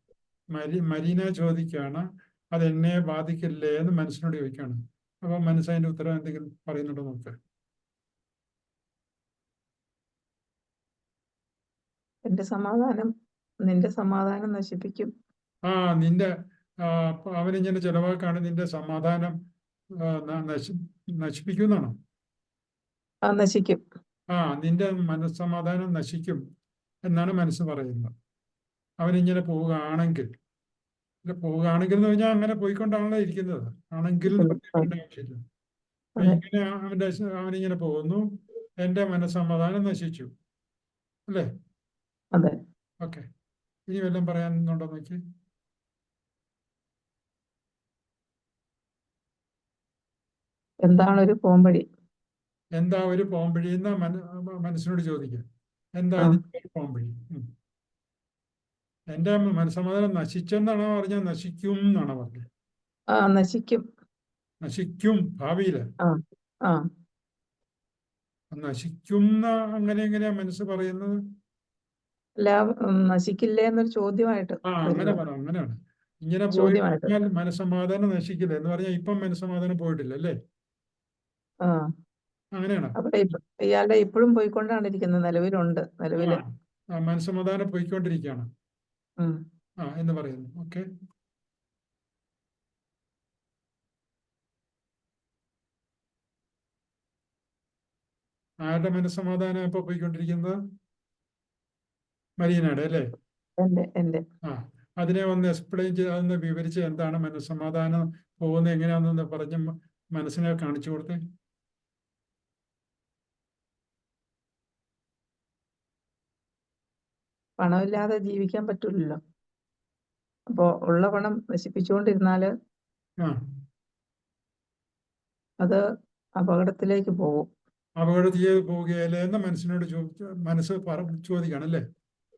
മരീന ചോദിക്കുകയാണ്, അത് എന്നെ ബാധിക്കില്ലേ എന്ന് മനസ്സിനോട് ചോദിക്കുകയാണ്. അപ്പൊ മനസ്സതിന്റെ ഉത്തരം എന്തെങ്കിലും പറയുന്നുണ്ടോ നോക്ക്. എന്റെ സമാധാനം നിന്റെ സമാധാനം നശിപ്പിക്കും. അവനിങ്ങനെ ചെലവാക്കാണ് നിന്റെ സമാധാനം നശിപ്പിക്കുന്നാണോ? നശിക്കും. നിന്റെ മനസ്സമാധാനം നശിക്കും എന്നാണ് മനസ്സ് പറയുന്നത്. അവനിങ്ങനെ പോവുകയാണെങ്കിൽ എന്ന് പറഞ്ഞാൽ അങ്ങനെ പോയിക്കൊണ്ടാണല്ലോ ഇരിക്കുന്നത്. ആണെങ്കിൽ ആവശ്യമില്ല. ഇങ്ങനെ അവനിങ്ങനെ പോകുന്നു, എന്റെ മനസ്സമാധാനം നശിച്ചു, അല്ലേ? അതെ. ഓക്കെ, ഇനി വല്ലതും പറയാനുണ്ടോ നോക്കി. എന്താണ് ഒരു പോംവഴി? എന്താ ഒരു പോംവഴി എന്ന് മനസ്സിനോട് ചോദിക്കുക. എന്താ ഇതിന്റെ പോംവഴി? എന്റെ മനസ്സമാധാനം നശിച്ചെന്നാണോ പറഞ്ഞാൽ നശിക്കും എന്നാണോ പറഞ്ഞത്? നശിക്കും. നശിക്കും ഭാവിയില്. നശിക്കും അങ്ങനെ എങ്ങനെയാ മനസ്സ് പറയുന്നത്? നശിക്കില്ലേ എന്നൊരു ചോദ്യമായിട്ട്. അങ്ങനെയാണ്. ഇങ്ങനെ പോയി കഴിഞ്ഞാൽ മനസ്സമാധാനം നശിക്കില്ല എന്ന് പറഞ്ഞാൽ ഇപ്പം മനസ്സമാധാനം പോയിട്ടില്ല, അല്ലേ? അങ്ങനെയാണ്. ഇയാളുടെ ഇപ്പോഴും പോയിക്കൊണ്ടാണ് ഇരിക്കുന്നത്. നിലവിലുണ്ട്. മനസ്സമാധാനം പോയിക്കൊണ്ടിരിക്കുകയാണ് എന്ന് പറയുന്നു. ഓക്കെ, ആരുടെ മനസ്സമാധാനം ഇപ്പൊ പോയിക്കൊണ്ടിരിക്കുന്നത്? മരീനയുടെ, അല്ലേ? അതിനെ ഒന്ന് എക്സ്പ്ലെയിൻ ചെയ്ത് അതൊന്ന് വിവരിച്ച് എന്താണ് മനസ്സമാധാനം പോകുന്നത് എങ്ങനെയാണെന്ന് പറഞ്ഞ് മനസ്സിനെ കാണിച്ചു കൊടുത്തേ. പണമില്ലാതെ ജീവിക്കാൻ പറ്റൂലല്ലോ. അപ്പോ ഉള്ള പണം നശിപ്പിച്ചുകൊണ്ടിരുന്നാല് അത് അപകടത്തിലേക്ക് പോകും. അപകടത്തിലേക്ക് പോവുകയല്ലേ എന്ന് മനസ്സിനോട് മനസ്സ് ചോദിക്കണം, അല്ലേ?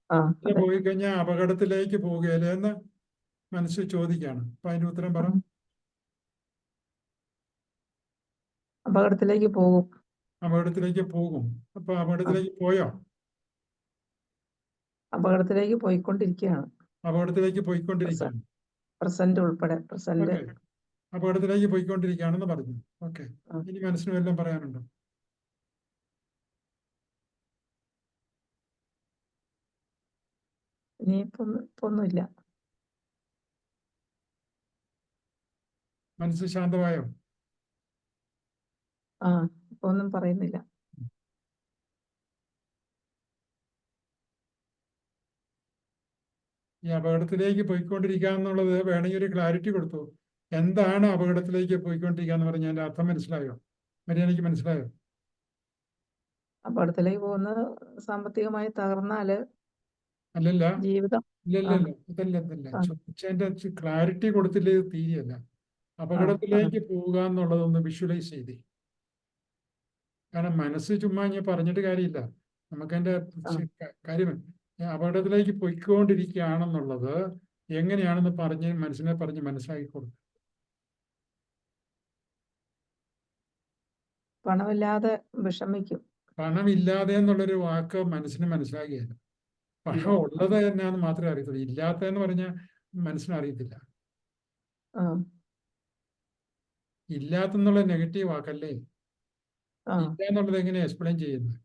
ആ ഇതിൽ അതെ. പോയി കഴിഞ്ഞാൽ അപകടത്തിലേക്ക് പോവുകയല്ലേ എന്ന് മനസ്സ് ചോദിക്കുകയാണ്. അപ്പൊ അതിന്റെ ഉത്തരം പറ. അപകടത്തിലേക്ക് പോകും. അപകടത്തിലേക്ക് പോകും. അപ്പൊ അപകടത്തിലേക്ക് പോയോ? അപകടത്തിലേക്ക് പോയിക്കൊണ്ടിരിക്കുകയാണ്. അപകടത്തിലേക്ക് പോയിക്കൊണ്ടിരിക്കുകയാണ്. പ്രസന്റ് ഉൾപ്പെടെ. പ്രസന്റ്. ഓക്കെ, അപകടത്തിലേക്ക് പോയിക്കൊണ്ടിരിക്കുകയാണെന്ന് പറഞ്ഞു. ഓക്കെ, ഇനി മനസ്സിന് വല്ലതും പറയാനുണ്ടോ? ഇനിയിപ്പോ ഒന്നുമില്ല. മനസ്സ് ശാന്തമായോ? ആ ഇപ്പൊ ഒന്നും പറയുന്നില്ല. ഈ അപകടത്തിലേക്ക് പോയിക്കൊണ്ടിരിക്കുക എന്നുള്ളത് വേണമെങ്കിൽ ഒരു ക്ലാരിറ്റി കൊടുത്തു. എന്താണ് അപകടത്തിലേക്ക് പോയിക്കൊണ്ടിരിക്കുക എന്ന് പറഞ്ഞാൽ അതിന്റെ അർത്ഥം മനസ്സിലായോ? മര്യാദയ്ക്ക് മനസ്സിലായോ? അപകടത്തിലേക്ക് പോകുന്നത് സാമ്പത്തികമായി തകർന്നാല് അല്ലല്ല, ജീവിതം. ഇല്ലല്ല, അതല്ല. ആ. ചോദിച്ചതിന്റെ ക്ലാരിറ്റി കൊടുത്തില്ലേ തീരെയല്ല. അപകടത്തിലേക്ക് പോവുക എന്നുള്ളതൊന്ന് വിഷ്വലൈസ് ചെയ്തേ. കാരണം മനസ്സ് ചുമ്മാ ഞാൻ പറഞ്ഞിട്ട് കാര്യമില്ല. നമുക്കതിന്റെ കാര്യം അപകടത്തിലേക്ക് പൊയ്ക്കൊണ്ടിരിക്കുകയാണെന്നുള്ളത് എങ്ങനെയാണെന്ന് പറഞ്ഞ് മനസ്സിലാക്കി കൊടുക്കും. പണമില്ലാതെ വിഷമിക്കും. പണമില്ലാതെ എന്നുള്ളൊരു വാക്ക് മനസ്സിന് മനസ്സിലാക്കിയല്ല. പണം ഉള്ളത് തന്നെയാന്ന് മാത്രമേ അറിയത്തുള്ളൂ. ഇല്ലാത്തതെന്ന് പറഞ്ഞാൽ മനസ്സിനറിയത്തില്ല. ഇല്ലാത്തെന്നുള്ള നെഗറ്റീവ് വാക്കല്ലേ. ഇല്ല എന്നുള്ളത് എങ്ങനെ എക്സ്പ്ലെയിൻ ചെയ്യുന്നത്?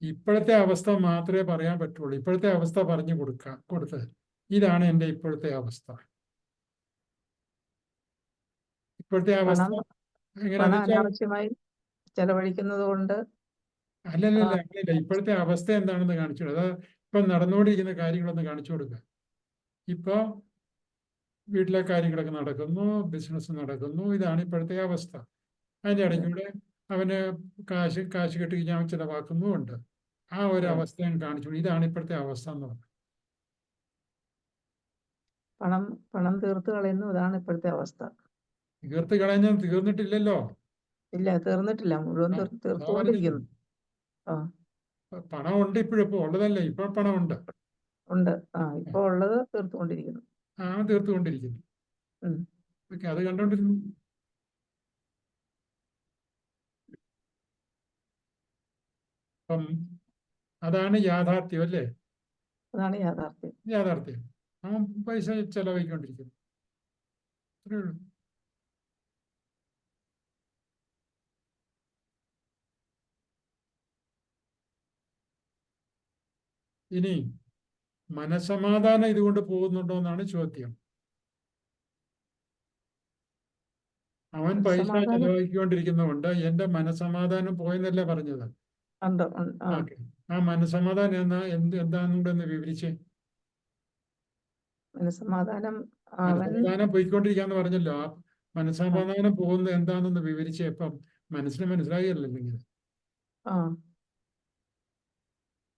ഇപ്പോഴത്തെ അവസ്ഥ മാത്രമേ പറയാൻ പറ്റുള്ളൂ. ഇപ്പോഴത്തെ അവസ്ഥ പറഞ്ഞു കൊടുത്ത് ഇതാണ് എൻ്റെ ഇപ്പോഴത്തെ അവസ്ഥ. ഇപ്പോഴത്തെ അവസ്ഥ എങ്ങനെയാന്ന് വെച്ചാൽ അനാവശ്യമായി ചെലവഴിക്കുന്നത് കൊണ്ട്. അല്ലല്ല, ഇപ്പോഴത്തെ അവസ്ഥ എന്താണെന്ന് കാണിച്ചു കൊടുക്കുക. അത് ഇപ്പൊ നടന്നുകൊണ്ടിരിക്കുന്ന കാര്യങ്ങളൊന്ന് കാണിച്ചു കൊടുക്കുക. ഇപ്പൊ വീട്ടിലെ കാര്യങ്ങളൊക്കെ നടക്കുന്നു, ബിസിനസ് നടക്കുന്നു, ഇതാണ് ഇപ്പോഴത്തെ അവസ്ഥ. അതിൻ്റെ ഇടയ്ക്കൂടെ അവന് കാശ് കെട്ടി ഞാൻ ചിലവാക്കുന്നുമുണ്ട്. ആ ഒരു അവസ്ഥ ഞാൻ കാണിച്ചു. ഇതാണ് ഇപ്പോഴത്തെ അവസ്ഥ എന്ന് പറഞ്ഞു. പണം തീർത്തു കളയുന്നു, ഇതാണ് ഇപ്പോഴത്തെ അവസ്ഥ. തീർത്ത് കളഞ്ഞാൽ തീർന്നിട്ടില്ലല്ലോ. ഇല്ല, തീർന്നിട്ടില്ല. മുഴുവൻ തീർത്തുകൊണ്ടിരിക്കുന്നു. പണം ഉണ്ട് ഇപ്പോഴും. ഇപ്പൊ ഉള്ളതല്ലേ, ഇപ്പൊ പണമുണ്ട്. ഉണ്ട്. ഇപ്പൊ ഉള്ളത് തീർത്തുകൊണ്ടിരിക്കുന്നു. തീർത്തുകൊണ്ടിരിക്കുന്നു. ഓക്കെ, അത് കണ്ടോണ്ടിരുന്നു. അപ്പം അതാണ് യാഥാർത്ഥ്യം അല്ലേ? അതാണ് യാഥാർത്ഥ്യം. യാഥാർത്ഥ്യം. അവൻ പൈസ ചെലവഴിക്കൊണ്ടിരിക്കുന്നു. അത്രേ ഉള്ളൂ. ഇനി മനസമാധാനം ഇതുകൊണ്ട് പോകുന്നുണ്ടോ എന്നാണ് ചോദ്യം. അവൻ പൈസ ചെലവഴിക്കൊണ്ടിരിക്കുന്നതുകൊണ്ട് എന്റെ മനസമാധാനം പോയെന്നല്ലേ പറഞ്ഞത്. ഓക്കെ, ആ മനസമാധാനം എന്താണെന്നും കൂടെ ഒന്ന് വിവരിച്ചേ. മനസമാധാനം പോയിക്കൊണ്ടിരിക്കാന്ന് പറഞ്ഞല്ലോ. ആ മനസമാധാനം പോകുന്നത് എന്താണെന്ന് വിവരിച്ചേ. ഇപ്പം മനസ്സിന് മനസ്സിലാകില്ലല്ലോ.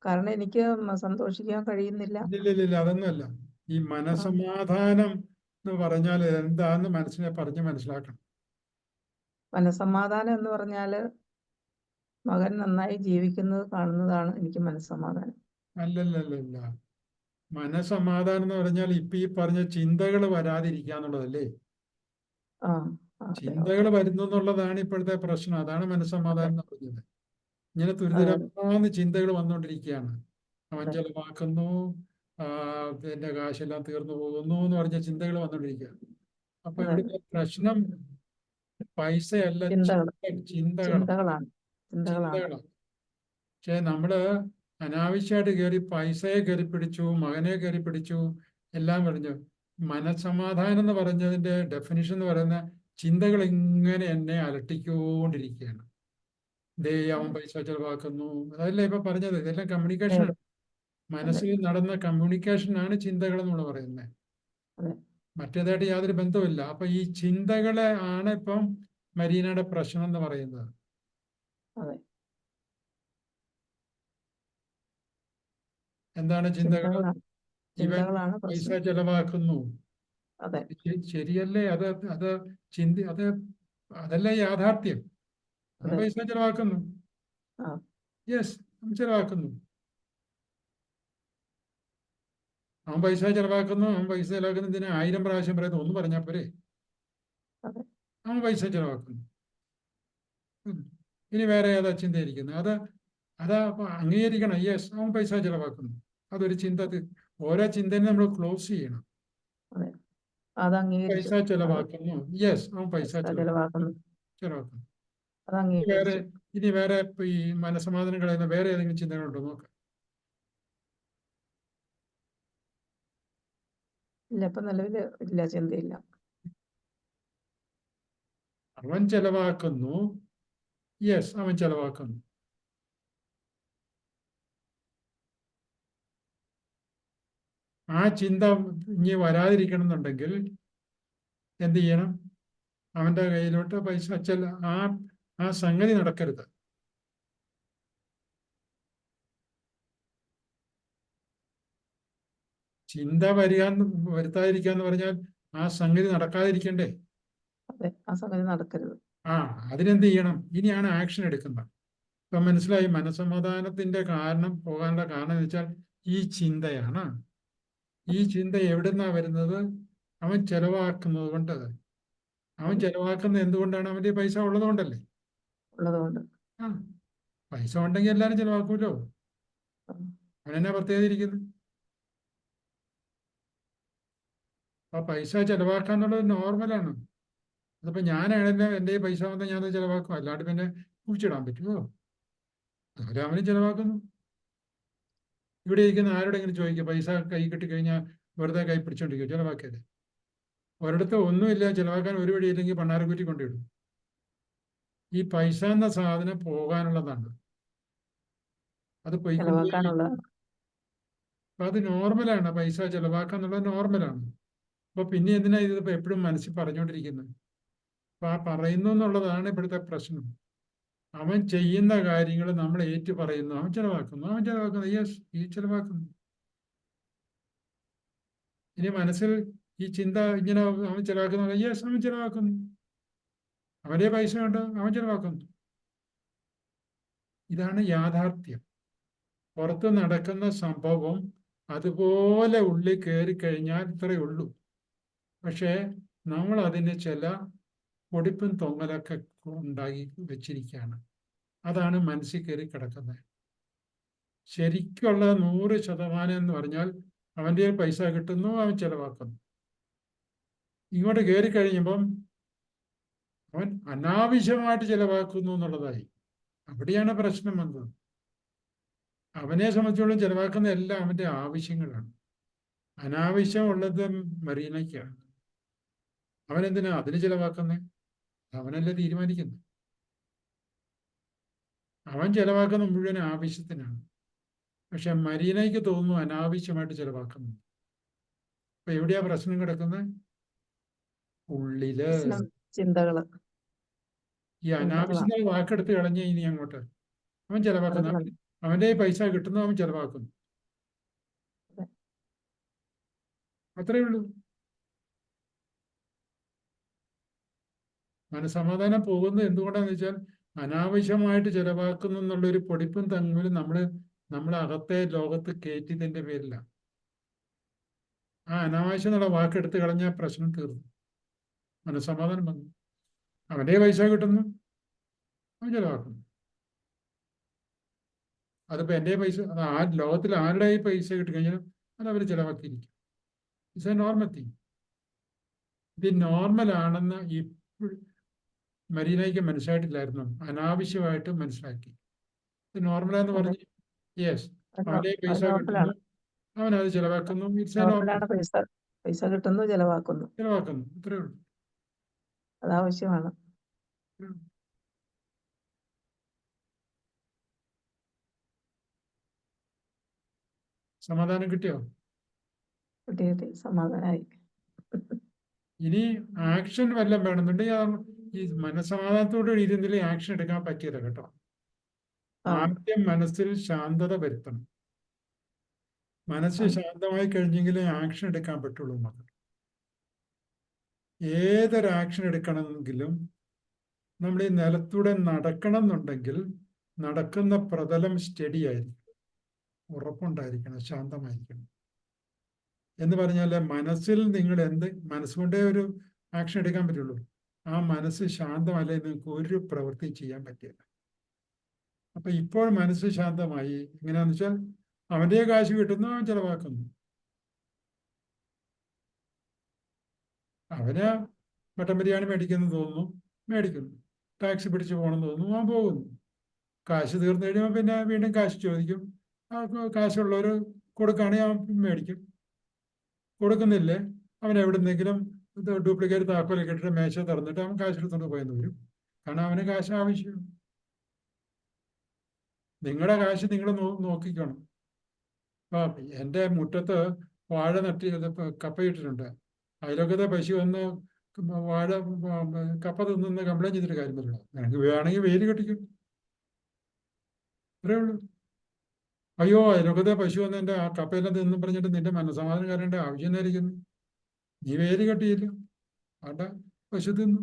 കാരണം എനിക്ക് സന്തോഷിക്കാൻ കഴിയുന്നില്ല. ഇല്ല, അതൊന്നുമല്ല. ഈ മനസമാധാനം എന്ന് പറഞ്ഞാൽ എന്താന്ന് മനസ്സിനെ പറഞ്ഞ് മനസ്സിലാക്കണം. മനസമാധാനം എന്ന് പറഞ്ഞാല് മകൻ നന്നായി ജീവിക്കുന്നത് കാണുന്നതാണ് എനിക്ക് മനസമാധാനം. അല്ലല്ല, മനസമാധാനം എന്ന് പറഞ്ഞാൽ ഇപ്പൊ ഈ പറഞ്ഞ ചിന്തകൾ വരാതിരിക്കുക എന്നുള്ളതല്ലേ. ചിന്തകൾ വരുന്നു എന്നുള്ളതാണ് ഇപ്പോഴത്തെ പ്രശ്നം. അതാണ് മനസമാധാനം എന്ന് പറഞ്ഞത്. ഇങ്ങനെ തുരിതരമാന്ന് ചിന്തകൾ വന്നുകൊണ്ടിരിക്കുകയാണ്. അവൻ ചെലവാക്കുന്നു, എന്റെ കാശെല്ലാം തീർന്നു പോകുന്നു എന്ന് പറഞ്ഞ ചിന്തകൾ വന്നുകൊണ്ടിരിക്കുക. അപ്പൊ ഇവിടുത്തെ പ്രശ്നം പൈസയല്ല, ചിന്തകളാണ്. പക്ഷെ നമ്മള് അനാവശ്യമായിട്ട് കയറി പൈസയെ കയറി പിടിച്ചു, മകനെ കയറി പിടിച്ചു, എല്ലാം പറഞ്ഞു. മനസമാധാനം എന്ന് പറഞ്ഞതിന്റെ ഡെഫിനിഷൻ എന്ന് പറയുന്ന ചിന്തകൾ ഇങ്ങനെ എന്നെ അലട്ടിക്കൊണ്ടിരിക്കുകയാണ്. അവൻ പൈസ ചെലവാക്കുന്നു, അതല്ലേ ഇപ്പൊ പറഞ്ഞത്. ഇതെല്ലാം കമ്മ്യൂണിക്കേഷനാണ്. മനസ്സിൽ നടന്ന കമ്മ്യൂണിക്കേഷനാണ് ചിന്തകൾ നമ്മൾ പറയുന്നത്. മറ്റേതായിട്ട് യാതൊരു ബന്ധവുമില്ല. അപ്പൊ ഈ ചിന്തകളെ ആണ് ഇപ്പം മരീനയുടെ പ്രശ്നം എന്ന് പറയുന്നത്. എന്താണ് ചിന്തകൾ? ഇവൻ പൈസ ചെലവാക്കുന്നു. ശരിയല്ലേ? അതല്ലേ യാഥാർത്ഥ്യം. അവൻ പൈസ ചെലവാക്കുന്നു. യെസ്, ചെലവാക്കുന്നു. അവൻ പൈസ ചെലവാക്കുന്നു, അവൻ പൈസ ചെലവാക്കുന്നതിന് 1000 പ്രാവശ്യം പറയുന്നു, ഒന്ന് പറഞ്ഞാൽ പോരെ. അതെ. അവൻ പൈസ ചെലവാക്കുന്നു. ഇനി വേറെ ഏതാ ചിന്തയിരിക്കുന്നത്? അതാ അംഗീകരിക്കണം. യെസ്, അവൻ പൈസ ചെലവാക്കുന്നു. അതൊരു ചിന്ത. ഓരോ ചിന്തയും നമ്മൾ ക്ലോസ് ചെയ്യണം. അതെ. അത് അംഗീകരിച്ചു. പൈസ ചെലവാക്കുന്നു. യെസ്, അവൻ പൈസ ചെലവാക്കുന്നു. ചെലവാക്കുന്നു. അത് അംഗീകരിച്ചു. ഇനി വേറെ ഈ മനസ്സമാധാനം കളയുന്ന വേറെ ഏതെങ്കിലും ചിന്തകളുണ്ടോ നോക്കാം. ഇല്ല, ഇപ്പൊ നിലവില് ഇല്ല, ചിന്തയില്ല. അവൻ ചെലവാക്കുന്നു. യെസ്, അവൻ ചെലവാക്കുന്നു. ആ ചിന്ത ഇനി വരാതിരിക്കണം എന്നുണ്ടെങ്കിൽ എന്ത് ചെയ്യണം? അവന്റെ കയ്യിലോട്ട് പൈസ ആ സംഗതി നടക്കരുത്. ചിന്ത വരുത്താതിരിക്കുക എന്ന് പറഞ്ഞാൽ ആ സംഗതി നടക്കാതിരിക്കണ്ടേ? അതെ, ആ സംഗതി നടക്കരുത്. അതിനെന്ത് ചെയ്യണം? ഇനിയാണ് ആക്ഷൻ എടുക്കുന്നത്. ഇപ്പൊ മനസ്സിലായി മനസ്സമാധാനത്തിന്റെ പോകാനുള്ള കാരണം എന്ന് വെച്ചാൽ ഈ ചിന്തയാണ്. ഈ ചിന്ത എവിടുന്നാ വരുന്നത്? അവൻ ചെലവാക്കുന്നത് കൊണ്ട്. അവൻ ചെലവാക്കുന്നത് എന്തുകൊണ്ടാണ്? അവന്റെ പൈസ ഉള്ളതുകൊണ്ടല്ലേ. ഉള്ളതുകൊണ്ട്. പൈസ ഉണ്ടെങ്കിൽ എല്ലാരും ചെലവാക്കൂലോ. അവനെന്നാ പ്രത്യേകത ഇരിക്കുന്നു? ആ പൈസ ചെലവാക്കാന്നുള്ളത് നോർമലാണ്. അതിപ്പോ ഞാനാണല്ലോ എൻ്റെ പൈസ വന്നാൽ ഞാനത് ചെലവാക്കും. അല്ലാണ്ട് പിന്നെ കുഴിച്ചിടാൻ പറ്റുമോ? അതുപോലെ അവനും ചെലവാക്കുന്നു. ഇവിടെ ഇരിക്കുന്ന ആരോടെങ്കിലും ചോദിക്കുക, പൈസ കൈ കിട്ടിക്കഴിഞ്ഞാൽ വെറുതെ കൈ പിടിച്ചോണ്ടിരിക്കുക, ചെലവാക്കിയത്. ഒരിടത്ത് ഒന്നുമില്ല, ചെലവാക്കാൻ ഒരു വഴിയില്ലെങ്കിൽ പണ്ടാരക്കുറ്റി കൊണ്ടിടും. ഈ പൈസ എന്ന സാധനം പോകാനുള്ളതാണ്. അത് പോയിക്കൊണ്ടേ. അപ്പൊ അത് നോർമലാണ്. പൈസ ചെലവാക്കാന്നുള്ളത് നോർമലാണ്. അപ്പൊ പിന്നെ എന്തിനാ ഇതിപ്പോ എപ്പോഴും മനസ്സിൽ പറഞ്ഞുകൊണ്ടിരിക്കുന്നത്? അപ്പൊ ആ പറയുന്നു എന്നുള്ളതാണ് ഇപ്പോഴത്തെ പ്രശ്നം. അവൻ ചെയ്യുന്ന കാര്യങ്ങൾ നമ്മൾ ഏറ്റു പറയുന്നു. അവൻ ചെലവാക്കുന്നു. യെസ്, ഈ ചെലവാക്കുന്നു. ഇനി മനസ്സിൽ ഈ ചിന്ത ഇങ്ങനെ അവൻ ചെലവാക്കുന്നു. യെസ്, അവൻ ചെലവാക്കുന്നു. അവന്റെ പൈസ ഉണ്ട്, അവൻ ചെലവാക്കുന്നു. ഇതാണ് യാഥാർത്ഥ്യം. പുറത്ത് നടക്കുന്ന സംഭവം അതുപോലെ ഉള്ളിൽ കയറി കഴിഞ്ഞാൽ ഇത്രയേ ഉള്ളൂ. പക്ഷേ നമ്മൾ അതിന് ചില പൊടിപ്പും തൊങ്ങലൊക്കെ ഉണ്ടാക്കി വെച്ചിരിക്കുകയാണ്. അതാണ് മനസ്സിൽ കയറി കിടക്കുന്നത്. ശരിക്കുള്ള 100% എന്ന് പറഞ്ഞാൽ അവൻ്റെ പൈസ കിട്ടുന്നു, അവൻ ചെലവാക്കുന്നു. ഇങ്ങോട്ട് കയറി കഴിയുമ്പം അവൻ അനാവശ്യമായിട്ട് ചെലവാക്കുന്നു എന്നുള്ളതായി. അവിടെയാണ് പ്രശ്നം വന്നത്. അവനെ സംബന്ധിച്ചോളം ചെലവാക്കുന്ന എല്ലാം അവന്റെ ആവശ്യങ്ങളാണ്. അനാവശ്യമുള്ളത് മറീനയ്ക്കാണ്. അവനെന്തിനാ അതിന് ചെലവാക്കുന്നത്? അവനല്ലേ തീരുമാനിക്കുന്നത്. അവൻ ചെലവാക്കുന്ന മുഴുവൻ ആവശ്യത്തിനാണ്. പക്ഷെ മരീനയ്ക്ക് തോന്നുന്നു അനാവശ്യമായിട്ട് ചെലവാക്കുന്നു. അപ്പൊ എവിടെയാ പ്രശ്നം കിടക്കുന്നത്? ഉള്ളില്. ചിന്തകള്. ഈ അനാവശ്യമായ വാക്കെടുത്ത് കളഞ്ഞ ഇനി അങ്ങോട്ട് അവൻ ചെലവാക്കുന്നു. അവന്റെ പൈസ കിട്ടുന്നു, അവൻ ചെലവാക്കുന്നു. അത്രയേ ഉള്ളൂ. മനസ്സമാധാനം പോകുന്നത് എന്തുകൊണ്ടാന്ന് വെച്ചാൽ അനാവശ്യമായിട്ട് ചെലവാക്കുന്നു എന്നുള്ളൊരു പൊടിപ്പും തങ്ങലും നമ്മളെ അകത്തെ ലോകത്ത് കയറ്റിയതിന്റെ പേരില്ല. ആ അനാവശ്യം എന്നുള്ള വാക്കെടുത്ത് കളഞ്ഞാൽ പ്രശ്നം തീർന്നു. മനസ്സമാധാനം വന്നു. അവന്റെ പൈസ കിട്ടുന്നു, അവൻ ചെലവാക്കുന്നു. അതിപ്പോ എൻ്റെ പൈസ, ലോകത്തിൽ ആരുടെ പൈസ കിട്ടിക്കഴിഞ്ഞാലും അത് അവർ ചെലവാക്കിയിരിക്കും. It's a normal thing. ഇത് നോർമലാണെന്ന് മരീനയ്ക്ക് മനസ്സിലായിട്ടില്ലായിരുന്നു. അനാവശ്യമായിട്ട് മനസ്സിലാക്കി. ഇത് നോർമലാന്ന് പറഞ്ഞ് യെസ്, അവന്റെ പൈസ കിട്ടുന്നു, അവനത് ചെലവാക്കുന്നു. It's a normal. പൈസ കിട്ടുന്നു, ചെലവാക്കുന്നു. ഇത്രേ ഉള്ളൂ. അതാവശ്യമാണ്. സമാധാനം കിട്ടിയോ? കിട്ടി, സമാധാനമായി. ഇനി ആക്ഷൻ വല്ലതും വേണമെന്നുണ്ടെങ്കിൽ ഈ മനസ്സമാധാനത്തോടെ ഇരുന്നിൽ ആക്ഷൻ എടുക്കാൻ പറ്റിയത് കേട്ടോ. ആദ്യം മനസ്സിൽ ശാന്തത വരുത്തണം. മനസ്സ് ശാന്തമായി കഴിഞ്ഞെങ്കിലേ ആക്ഷൻ എടുക്കാൻ പറ്റുള്ളൂ. ഏതൊരു ആക്ഷൻ എടുക്കണമെങ്കിലും നമ്മൾ ഈ നിലത്തൂടെ നടക്കണം എന്നുണ്ടെങ്കിൽ നടക്കുന്ന പ്രതലം സ്റ്റഡി ആയിരിക്കണം, ഉറപ്പുണ്ടായിരിക്കണം, ശാന്തമായിരിക്കണം. എന്ന് പറഞ്ഞാൽ മനസ്സിൽ നിങ്ങൾ മനസ്സുകൊണ്ടേ ഒരു ആക്ഷൻ എടുക്കാൻ പറ്റുള്ളൂ. ആ മനസ്സ് ശാന്തമല്ലേ നിങ്ങൾക്ക് ഒരു പ്രവൃത്തി ചെയ്യാൻ പറ്റില്ല. അപ്പൊ ഇപ്പോൾ മനസ്സ് ശാന്തമായി. എങ്ങനെയാന്ന് വെച്ചാൽ അവന്റെ കാശ് കിട്ടുന്നു, അവൻ ചെലവാക്കുന്നു. അവന് മട്ടൻ ബിരിയാണി മേടിക്കുന്നു തോന്നുന്നു, മേടിക്കുന്നു. ടാക്സി പിടിച്ച് പോകണമെന്ന് തോന്നുന്നു, അവൻ പോകുന്നു. കാശ് തീർന്നു കഴിയുമ്പോൾ പിന്നെ വീണ്ടും കാശ് ചോദിക്കും. കാശുള്ളവർ കൊടുക്കുകയാണെങ്കിൽ അവൻ മേടിക്കും. കൊടുക്കുന്നില്ലേ, അവൻ എവിടുന്നെങ്കിലും ഡ്യൂപ്ലിക്കേറ്റ് താക്കോലൊക്കെ ഇട്ടിട്ട് മേശ തുറന്നിട്ട് അവൻ കാശ് എടുത്തുകൊണ്ട് പോയെന്ന് വരും. കാരണം അവന് കാശ് ആവശ്യം. നിങ്ങളുടെ കാശ് നിങ്ങൾ നോക്കിക്കണം. അപ്പൊ എൻ്റെ മുറ്റത്ത് വാഴ കപ്പയിട്ടിട്ടുണ്ട്. അതിലൊക്കെ പശു വന്ന് വാഴ കപ്പ തിന്ന് കംപ്ലൈൻറ്റ് ചെയ്തിട്ട് കാര്യമില്ലല്ലോ. നിനക്ക് വേണമെങ്കിൽ വേലി കെട്ടിക്കും, അത്രേ ഉള്ളൂ. അയ്യോ അതിലൊക്കെ പശു വന്ന് എൻ്റെ ആ കപ്പയെല്ലാം തിന്നും പറഞ്ഞിട്ട് നിന്റെ മനസ്സമാധാനം കാരേണ്ട ആവശ്യം എന്നായിരിക്കുന്നു. നീ വേലി കെട്ടിയില്ല, വേണ്ട, പശു തിന്നു.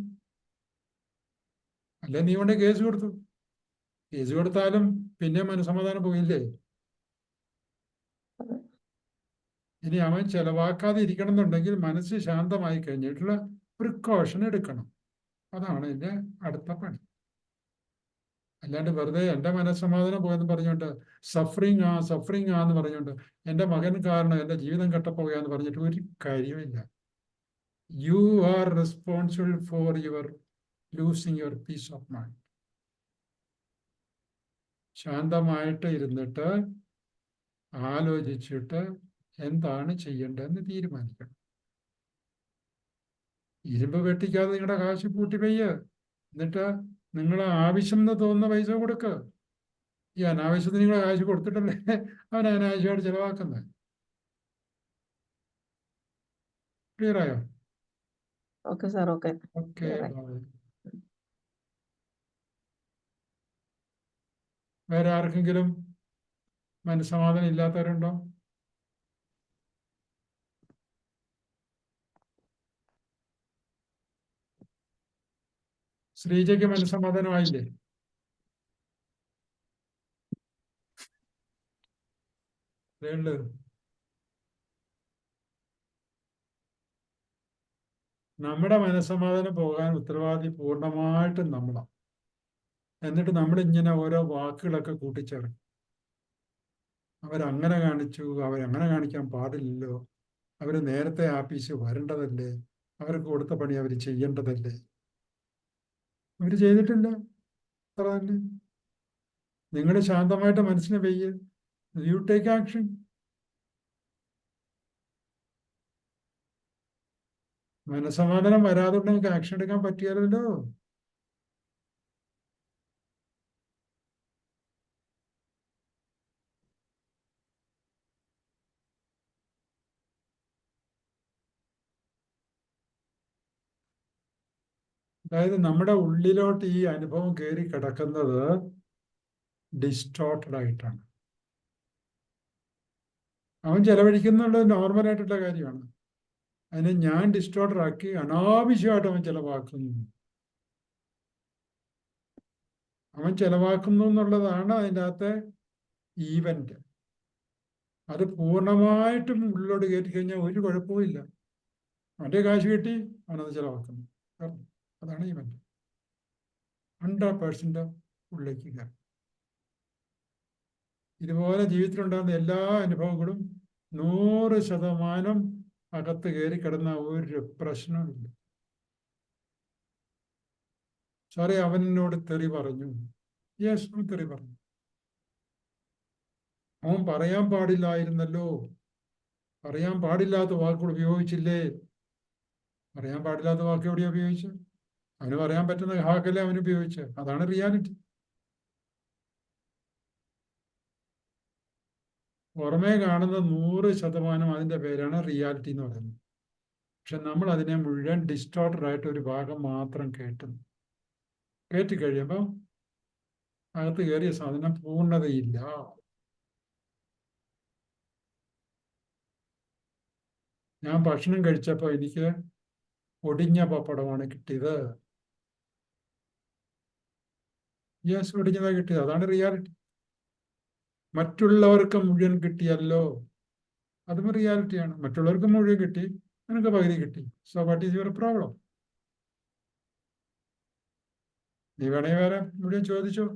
അല്ലെ നീ കൊണ്ട് കേസ് കൊടുത്തു. കേസ് കൊടുത്താലും പിന്നെ മനസ്സമാധാനം പോയില്ലേ. ഇനി അവൻ ചെലവാക്കാതെ ഇരിക്കണം എന്നുണ്ടെങ്കിൽ മനസ്സ് ശാന്തമായി കഴിഞ്ഞിട്ടുള്ള പ്രിക്കോഷൻ എടുക്കണം. അതാണ് എൻ്റെ അടുത്ത പണി. അല്ലാണ്ട് വെറുതെ എൻ്റെ മനസ്സമാധാനം പോയെന്ന് പറഞ്ഞുകൊണ്ട് സഫറിങ് എന്ന് പറഞ്ഞുകൊണ്ട് എൻ്റെ മകൻ കാരണം എൻ്റെ ജീവിതം കെട്ടപ്പോവുകയെന്ന് പറഞ്ഞിട്ട് ഒരു കാര്യമില്ല. You are responsible for your losing your peace of mind. ശാന്തമായിട്ട് ഇരുന്നിട്ട് ആലോചിച്ചിട്ട് എന്താണ് ചെയ്യേണ്ടതെന്ന് തീരുമാനിക്കണം. ഇരുമ്പ് വെട്ടിക്കാതെ നിങ്ങളുടെ കാശ് പൂട്ടി പെയ്യ്. എന്നിട്ട് നിങ്ങൾ ആവശ്യം എന്ന് തോന്നുന്ന പൈസ കൊടുക്കുക. ഈ അനാവശ്യത്തിന് നിങ്ങളെ കാശ് കൊടുത്തിട്ടല്ലേ അവൻ അനാവശ്യമായിട്ട് ചെലവാക്കുന്നത്. ക്ലിയർ ആയോ? Okay sir, okay. ഓക്കെ. വേറെ ആർക്കെങ്കിലും മനസ്സമാധാനം ഇല്ലാത്തവരുണ്ടോ? ശ്രീജയ്ക്ക് മനസ്സമാധാനമായില്ലേ? നമ്മുടെ മനസ്സമാധാനം പോകാൻ ഉത്തരവാദി പൂർണ്ണമായിട്ടും നമ്മളാണ്. എന്നിട്ട് നമ്മളിങ്ങനെ ഓരോ വാക്കുകളൊക്കെ കൂട്ടിച്ചേർക്കും. അവരങ്ങനെ കാണിച്ചു, അവരങ്ങനെ കാണിക്കാൻ പാടില്ലല്ലോ, അവർ നേരത്തെ ആപ്പീസ് വരേണ്ടതല്ലേ, അവർക്ക് കൊടുത്ത പണി അവർ ചെയ്യേണ്ടതല്ലേ. അവർ ചെയ്തിട്ടില്ല, അത്ര തന്നെ. നിങ്ങൾ ശാന്തമായിട്ട് മനസ്സിനെ വെയ്യ്, യു ടേക്ക് ആക്ഷൻ. മനസ്സമാധാനം വരാതെ നമുക്ക് ആക്ഷൻ എടുക്കാൻ പറ്റിയാലല്ലോ. അതായത് നമ്മുടെ ഉള്ളിലോട്ട് ഈ അനുഭവം കയറി കിടക്കുന്നത് ഡിസ്റ്റോർട്ടഡ് ആയിട്ടാണ്. അവൻ ചെലവഴിക്കുന്നുള്ളത് നോർമലായിട്ടുള്ള കാര്യമാണ്. അതിനെ ഞാൻ ഡിസ്റ്റോർട്ടഡ് ആക്കി അനാവശ്യമായിട്ട് അവൻ ചെലവാക്കുന്നു. അവൻ ചെലവാക്കുന്നു എന്നുള്ളതാണ് അതിൻ്റെ അകത്തെ ഈവന്റ്. അത് പൂർണ്ണമായിട്ടും ഉള്ളിലോട്ട് കയറ്റി കഴിഞ്ഞാൽ ഒരു കുഴപ്പമില്ല. അവൻ്റെ കാശ് കിട്ടി, അവനത് ചെലവാക്കുന്നു. അതാണ് ഈവന്റ്. 100% ഉള്ളിലേക്ക് കയറും. ഇതുപോലെ ജീവിതത്തിലുണ്ടാകുന്ന എല്ലാ അനുഭവങ്ങളും 100% അകത്ത് കയറി കിടന്ന ഒരു പ്രശ്നവുമില്ല. സാറേ അവനോട് തെറി പറഞ്ഞു. യെസ്, അവൻ തെറി പറഞ്ഞു. അവൻ പറയാൻ പാടില്ലായിരുന്നല്ലോ, പറയാൻ പാടില്ലാത്ത വാക്കുകൾ ഉപയോഗിച്ചില്ലേ. പറയാൻ പാടില്ലാത്ത വാക്ക് എവിടെയാ ഉപയോഗിച്ച്? അവന് പറയാൻ പറ്റുന്ന വാക്കല്ലേ അവന് ഉപയോഗിച്ച്. അതാണ് റിയാലിറ്റി. പുറമേ കാണുന്ന 100% അതിൻ്റെ പേരാണ് റിയാലിറ്റി എന്ന് പറയുന്നത്. പക്ഷെ നമ്മൾ അതിനെ മുഴുവൻ ഡിസ്റ്റോർട്ടഡ് ആയിട്ട് ഒരു ഭാഗം മാത്രം കേട്ടി കഴിയുമ്പോൾ അകത്ത് കയറിയ സാധനം പൂർണ്ണതയില്ല. ഞാൻ ഭക്ഷണം കഴിച്ചപ്പോൾ എനിക്ക് ഒടിഞ്ഞ പപ്പടമാണ് കിട്ടിയത്. യെസ്, ഒടിഞ്ഞതാണ് കിട്ടിയത്. അതാണ് റിയാലിറ്റി. മറ്റുള്ളവർക്ക് മുഴുവൻ കിട്ടിയല്ലോ, അതും റിയാലിറ്റിയാണ്. മറ്റുള്ളവർക്ക് മുഴുവൻ കിട്ടി, നിനക്ക് പകുതി കിട്ടി. So what is your problem? നീ വേണേ വേറെ മുഴുവൻ ചോദിച്ചോ.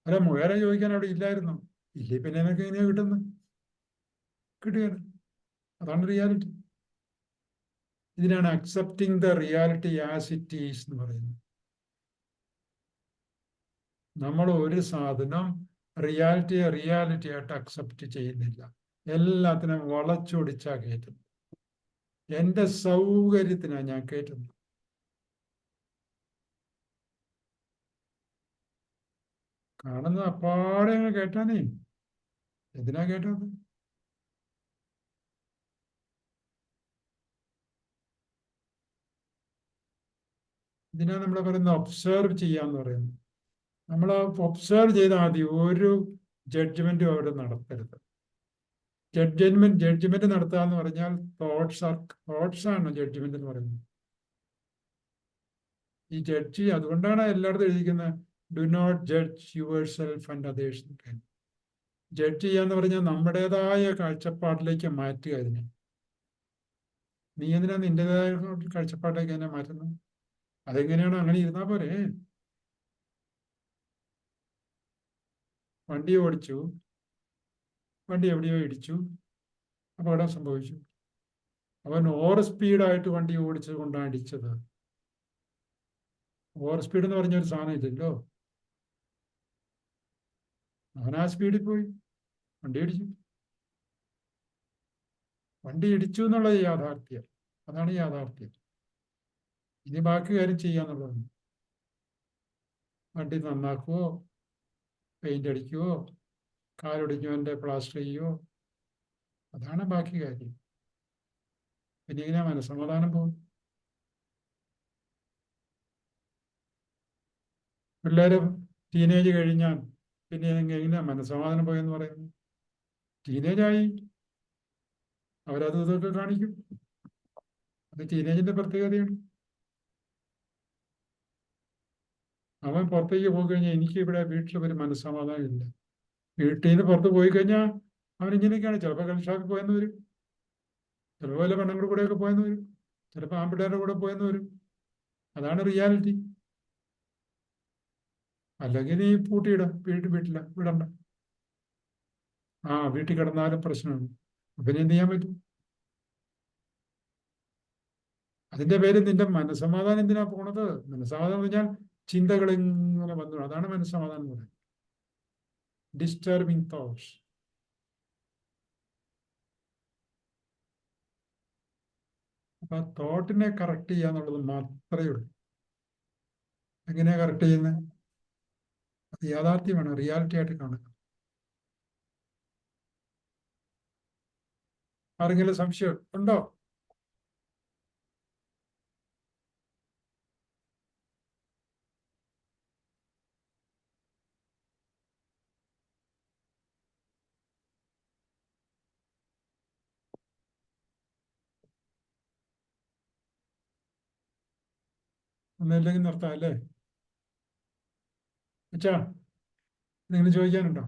അല്ല, വേറെ ചോദിക്കാൻ അവിടെ ഇല്ലായിരുന്നു. ഇല്ലേ പിന്നെ നിനക്ക് എങ്ങനെയാ കിട്ടുന്നത്? കിട്ടുകയാണ്. അതാണ് റിയാലിറ്റി. ഇതിനാണ് accepting the reality as it is എന്ന് പറയുന്നത്. നമ്മൾ ഒരു സാധനം റിയാലിറ്റി ആയിട്ട് അക്സെപ്റ്റ് ചെയ്യുന്നില്ല. എല്ലാത്തിനും വളച്ചൊടിച്ചാ കയറ്റുന്നത്. എന്റെ സൗകര്യത്തിനാണ് ഞാൻ കയറ്റുന്നത്. കാണുന്നത് അപ്പാടെ അങ്ങ് കേട്ടാ നീ എന്തിനാ കേട്ടത്? ഇതിനാ നമ്മൾ പറയുന്നത് ഒബ്സർവ് ചെയ്യാന്ന് പറയുന്നത്. നമ്മൾ ഒബ്സർവ് ചെയ്താൽ മതി, ഒരു ജഡ്ജ്മെന്റും അവിടെ നടത്തരുത്. ജഡ്ജ്മെന്റ് നടത്തുക എന്ന് പറഞ്ഞാൽ തോട്ട്സ് ആണ് ജഡ്ജ്മെന്റ് എന്ന് പറയുന്നത്. ഈ ജഡ്ജി, അതുകൊണ്ടാണ് എല്ലായിടത്തും എഴുതിക്കുന്നത് do not judge yourself and others. Judge ചെയ്യാന്ന് പറഞ്ഞാൽ നമ്മുടേതായ കാഴ്ചപ്പാടിലേക്ക് മാറ്റുക അതിനെ. നീ എന്തിനാ നിന്റേതായ കാഴ്ചപ്പാടിലേക്ക് അതിനെ മാറ്റുന്നത്? അതെങ്ങനെയാണ്? അങ്ങനെ ഇരുന്നാ പോരെ. വണ്ടി ഓടിച്ചു, വണ്ടി എവിടെയോ ഇടിച്ചു, അപകടം സംഭവിച്ചു. അവൻ ഓവർ സ്പീഡായിട്ട് വണ്ടി ഓടിച്ചത് കൊണ്ടാണ് ഇടിച്ചത്. ഓവർ സ്പീഡ് എന്ന് പറഞ്ഞൊരു സാധനം ഇല്ലല്ലോ. അവൻ ആ സ്പീഡിൽ പോയി വണ്ടി ഇടിച്ചു. വണ്ടി ഇടിച്ചു എന്നുള്ളത് യാഥാർത്ഥ്യം. അതാണ് യാഥാർത്ഥ്യം. ഇനി ബാക്കി കാര്യം ചെയ്യാന്നുള്ളതാണ്. വണ്ടി നന്നാക്കുവോ, പെയിന്റ് അടിക്കുവോ, കാലൊടിഞ്ഞവന്റെ പ്ലാസ്റ്റർ ചെയ്യുവോ, അതാണ് ബാക്കി കാര്യം. പിന്നെ ഇങ്ങനെ മനസ്സമാധാനം പോകും. പിള്ളേര് ടീനേജ് കഴിഞ്ഞാൽ പിന്നെ എങ്ങനെയാ മനസ്സമാധാനം പോയെന്ന് പറയുന്നത്? ടീനേജായി അവരത് ഇതൊക്കെ കാണിക്കും. അത് ടീനേജിന്റെ പ്രത്യേകതയാണ്. അവൻ പുറത്തേക്ക് പോയി കഴിഞ്ഞാൽ എനിക്ക് ഇവിടെ വീട്ടിൽ ഒരു മനസ്സമാധാനം ഇല്ല. വീട്ടിൽ നിന്ന് പുറത്ത് പോയി കഴിഞ്ഞാൽ അവൻ ഇങ്ങനെയൊക്കെയാണ്. ചിലപ്പോൾ കൽഷാക്ക് പോയെന്ന് വരും, ചിലപ്പോൾ വല്ല പെണ്ണുങ്ങളുടെ കൂടെയൊക്കെ പോയെന്ന് വരും, ചിലപ്പോൾ ആൺപിള്ളേരുടെ കൂടെ പോയെന്ന് വരും. അതാണ് റിയാലിറ്റി. അല്ലെങ്കിൽ നീ പൂട്ടിയിട, വീട്ടില വിടണ്ട. വീട്ടിൽ കിടന്നാലും പ്രശ്നമാണ്. പിന്നെ എന്ത് ചെയ്യാൻ പറ്റും? അതിന്റെ പേര് നിന്റെ മനസ്സമാധാനം എന്തിനാ പോണത്? മനസ്സമാധാനം എന്ന് പറഞ്ഞാൽ ചിന്തകൾ ഇങ്ങനെ വന്നു. അതാണ് മനസ്സമാധാനം എന്ന് പറയുന്നത്. Disturbing thoughts. അപ്പൊ ആ തോട്ടിനെ കറക്റ്റ് ചെയ്യാന്നുള്ളത് മാത്രമേ ഉള്ളൂ. എങ്ങനെയാ കറക്റ്റ് ചെയ്യുന്നത്? അത് യാഥാർത്ഥ്യമാണ്, റിയാലിറ്റി ആയിട്ട് കാണുക. ആരെങ്കിലും സംശയം ഉണ്ടോ? ഒന്നുമില്ലെങ്കിൽ നിർത്താം അല്ലേ? അച്ഛാ, നിങ്ങൾ ചോദിക്കാനുണ്ടോ?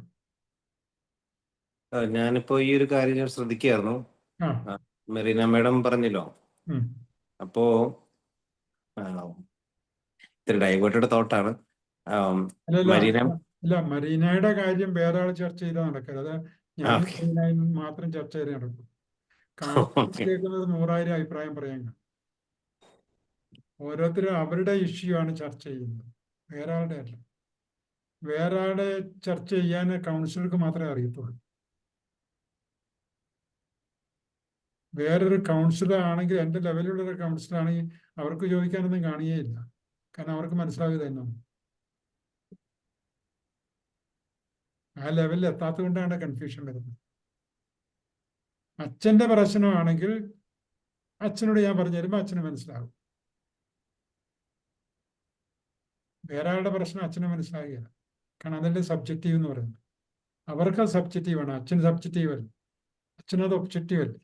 ഞാനിപ്പോ ഈ ഒരു കാര്യം ഞാൻ ശ്രദ്ധിക്കുകയായിരുന്നു. ആ മെറീന മാഡം പറഞ്ഞല്ലോ, ഉം. അപ്പോ ഇത്തിരി ഡൈവേർട്ടഡ് തോട്ടാണ്. അല്ലല്ല മരീന അല്ല, മരീനയുടെ കാര്യം വേറെ ആൾ ചർച്ച ചെയ്താൽ നടക്കരുത്. അത് ഞാൻ ഓക്കെ മരീനയും മാത്രം ചർച്ച ചെയ്ത് നടക്കും. കാണുന്നത് കേൾക്കുന്നത് 100,000 അഭിപ്രായം പറയാൻ കാണും. ഓരോരുത്തരും അവരുടെ ഇഷ്യൂ ആണ് ചർച്ച ചെയ്യുന്നത്, വേറെ ആളുടെ അല്ല. വേറെ ആളുടെ ചർച്ച ചെയ്യാൻ കൗൺസിലർക്ക് മാത്രമേ അറിയത്തുള്ളൂ. വേറൊരു കൗൺസിലർ ആണെങ്കിൽ, എൻ്റെ ലെവലിലുള്ള ഒരു കൗൺസിലർ ആണെങ്കിൽ അവർക്ക് ചോദിക്കാനൊന്നും കാണുകയില്ല. കാരണം അവർക്ക് മനസ്സിലാകുക തന്നെ ആ ലെവലിൽ എത്താത്തത് കൊണ്ടാണ് കൺഫ്യൂഷൻ വരുന്നത്. അച്ഛൻ്റെ പ്രശ്നമാണെങ്കിൽ അച്ഛനോട് ഞാൻ പറഞ്ഞു തരുമ്പോൾ അച്ഛന് മനസ്സിലാകും. വേറെ ആളുടെ പ്രശ്നം അച്ഛന് മനസ്സിലാകുകയില്ല. കാരണം അതല്ലേ സബ്ജക്റ്റീവ് എന്ന് പറയുന്നത്. അവർക്ക് സബ്ജക്റ്റീവാണ്, അച്ഛന് സബ്ജക്റ്റീവ് അല്ല. അച്ഛനത് ഒബ്ജക്റ്റീവ് അല്ലേ.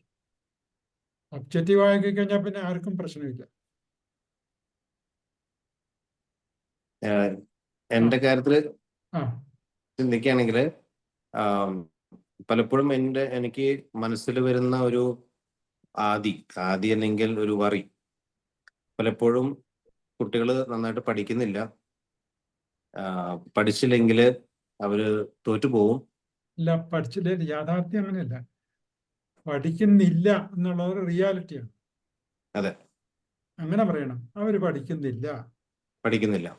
ഒബ്ജക്റ്റീവ് ആക്കി കഴിഞ്ഞാൽ പിന്നെ ആർക്കും പ്രശ്നമില്ല. എന്റെ കാര്യത്തില് ആ ചിന്തിക്കുകയാണെങ്കിൽ പലപ്പോഴും എനിക്ക് മനസ്സിൽ വരുന്ന ഒരു ആദി അല്ലെങ്കിൽ ഒരു വറി, പലപ്പോഴും കുട്ടികൾ നന്നായിട്ട് പഠിക്കുന്നില്ല. പഠിച്ചില്ലെങ്കിൽ അവര് തോറ്റുപോകും. ഇല്ല, പഠിച്ചില്ലേ, യാഥാർത്ഥ്യം അങ്ങനെയല്ല. പഠിക്കുന്നില്ല എന്നുള്ളത് റിയാലിറ്റിയാണ്. അതെ, അങ്ങനെ പറയണം. അവര് പഠിക്കുന്നില്ല. പഠിക്കുന്നില്ല.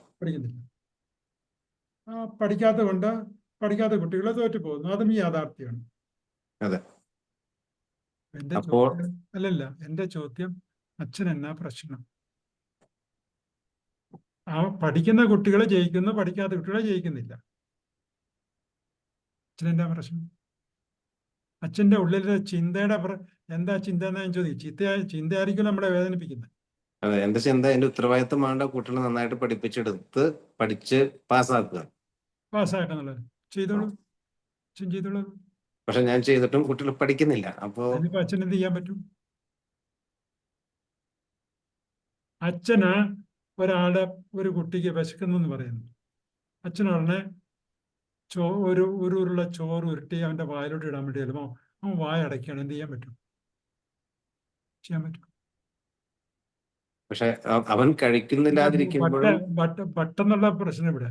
പഠിക്കാത്ത കുട്ടികൾ തോറ്റു പോകുന്നു. അതും യാഥാർത്ഥ്യമാണ്. അതെ. എന്റെ അപ്പോൾ ചോദ്യം എന്റെ ചോദ്യം, അച്ഛൻ എന്നാ പ്രശ്നം? പഠിക്കുന്ന കുട്ടികളെ ജയിക്കുന്നു, പഠിക്കാത്ത കുട്ടികളെ ജയിക്കുന്നില്ല. അച്ഛൻ എന്നാ പ്രശ്നം? അച്ഛന്റെ ഉള്ളിലെ ചിന്തയുടെ എന്താ ചിന്ത എന്ന് ഞാൻ ചോദിക്കും. ചിന്തയായിരിക്കും നമ്മളെ വേദനിപ്പിക്കുന്നത്. അതെ, എന്റെ ചിന്ത എന്റെ ഉത്തരവാദിത്തമാണ് കുട്ടികളെ നന്നായിട്ട് പഠിച്ച് പാസ്സാക്കുക. പാസ്സായിട്ടെന്നുള്ളത് ചെയ്തോളൂ. അച്ഛൻ ചെയ്തോളൂ. പക്ഷെ ഞാൻ ചെയ്തിട്ടും കുട്ടികൾ പഠിക്കുന്നില്ല. അപ്പോ അതിനിപ്പോ അച്ഛൻ എന്ത് ചെയ്യാൻ പറ്റും? അച്ഛന് ഒരു കുട്ടിക്ക് വിശക്കുന്നെന്ന് പറയുന്നു. അച്ഛനുടനെ ഒരു ഉരുള ചോറ് ഉരുട്ടി അവന്റെ വായിലോട്ട് ഇടാൻ വേണ്ടി ചെല്ലുമ്പോ അവൻ വായ അടയ്ക്കുകയാണ്. എന്ത് ചെയ്യാൻ പറ്റും? ചെയ്യാൻ പറ്റും. പക്ഷെ അവൻ കഴിക്കുന്നില്ലാതിരിക്കുമ്പോഴും പെട്ടെന്നുള്ള പ്രശ്നം ഇവിടെ.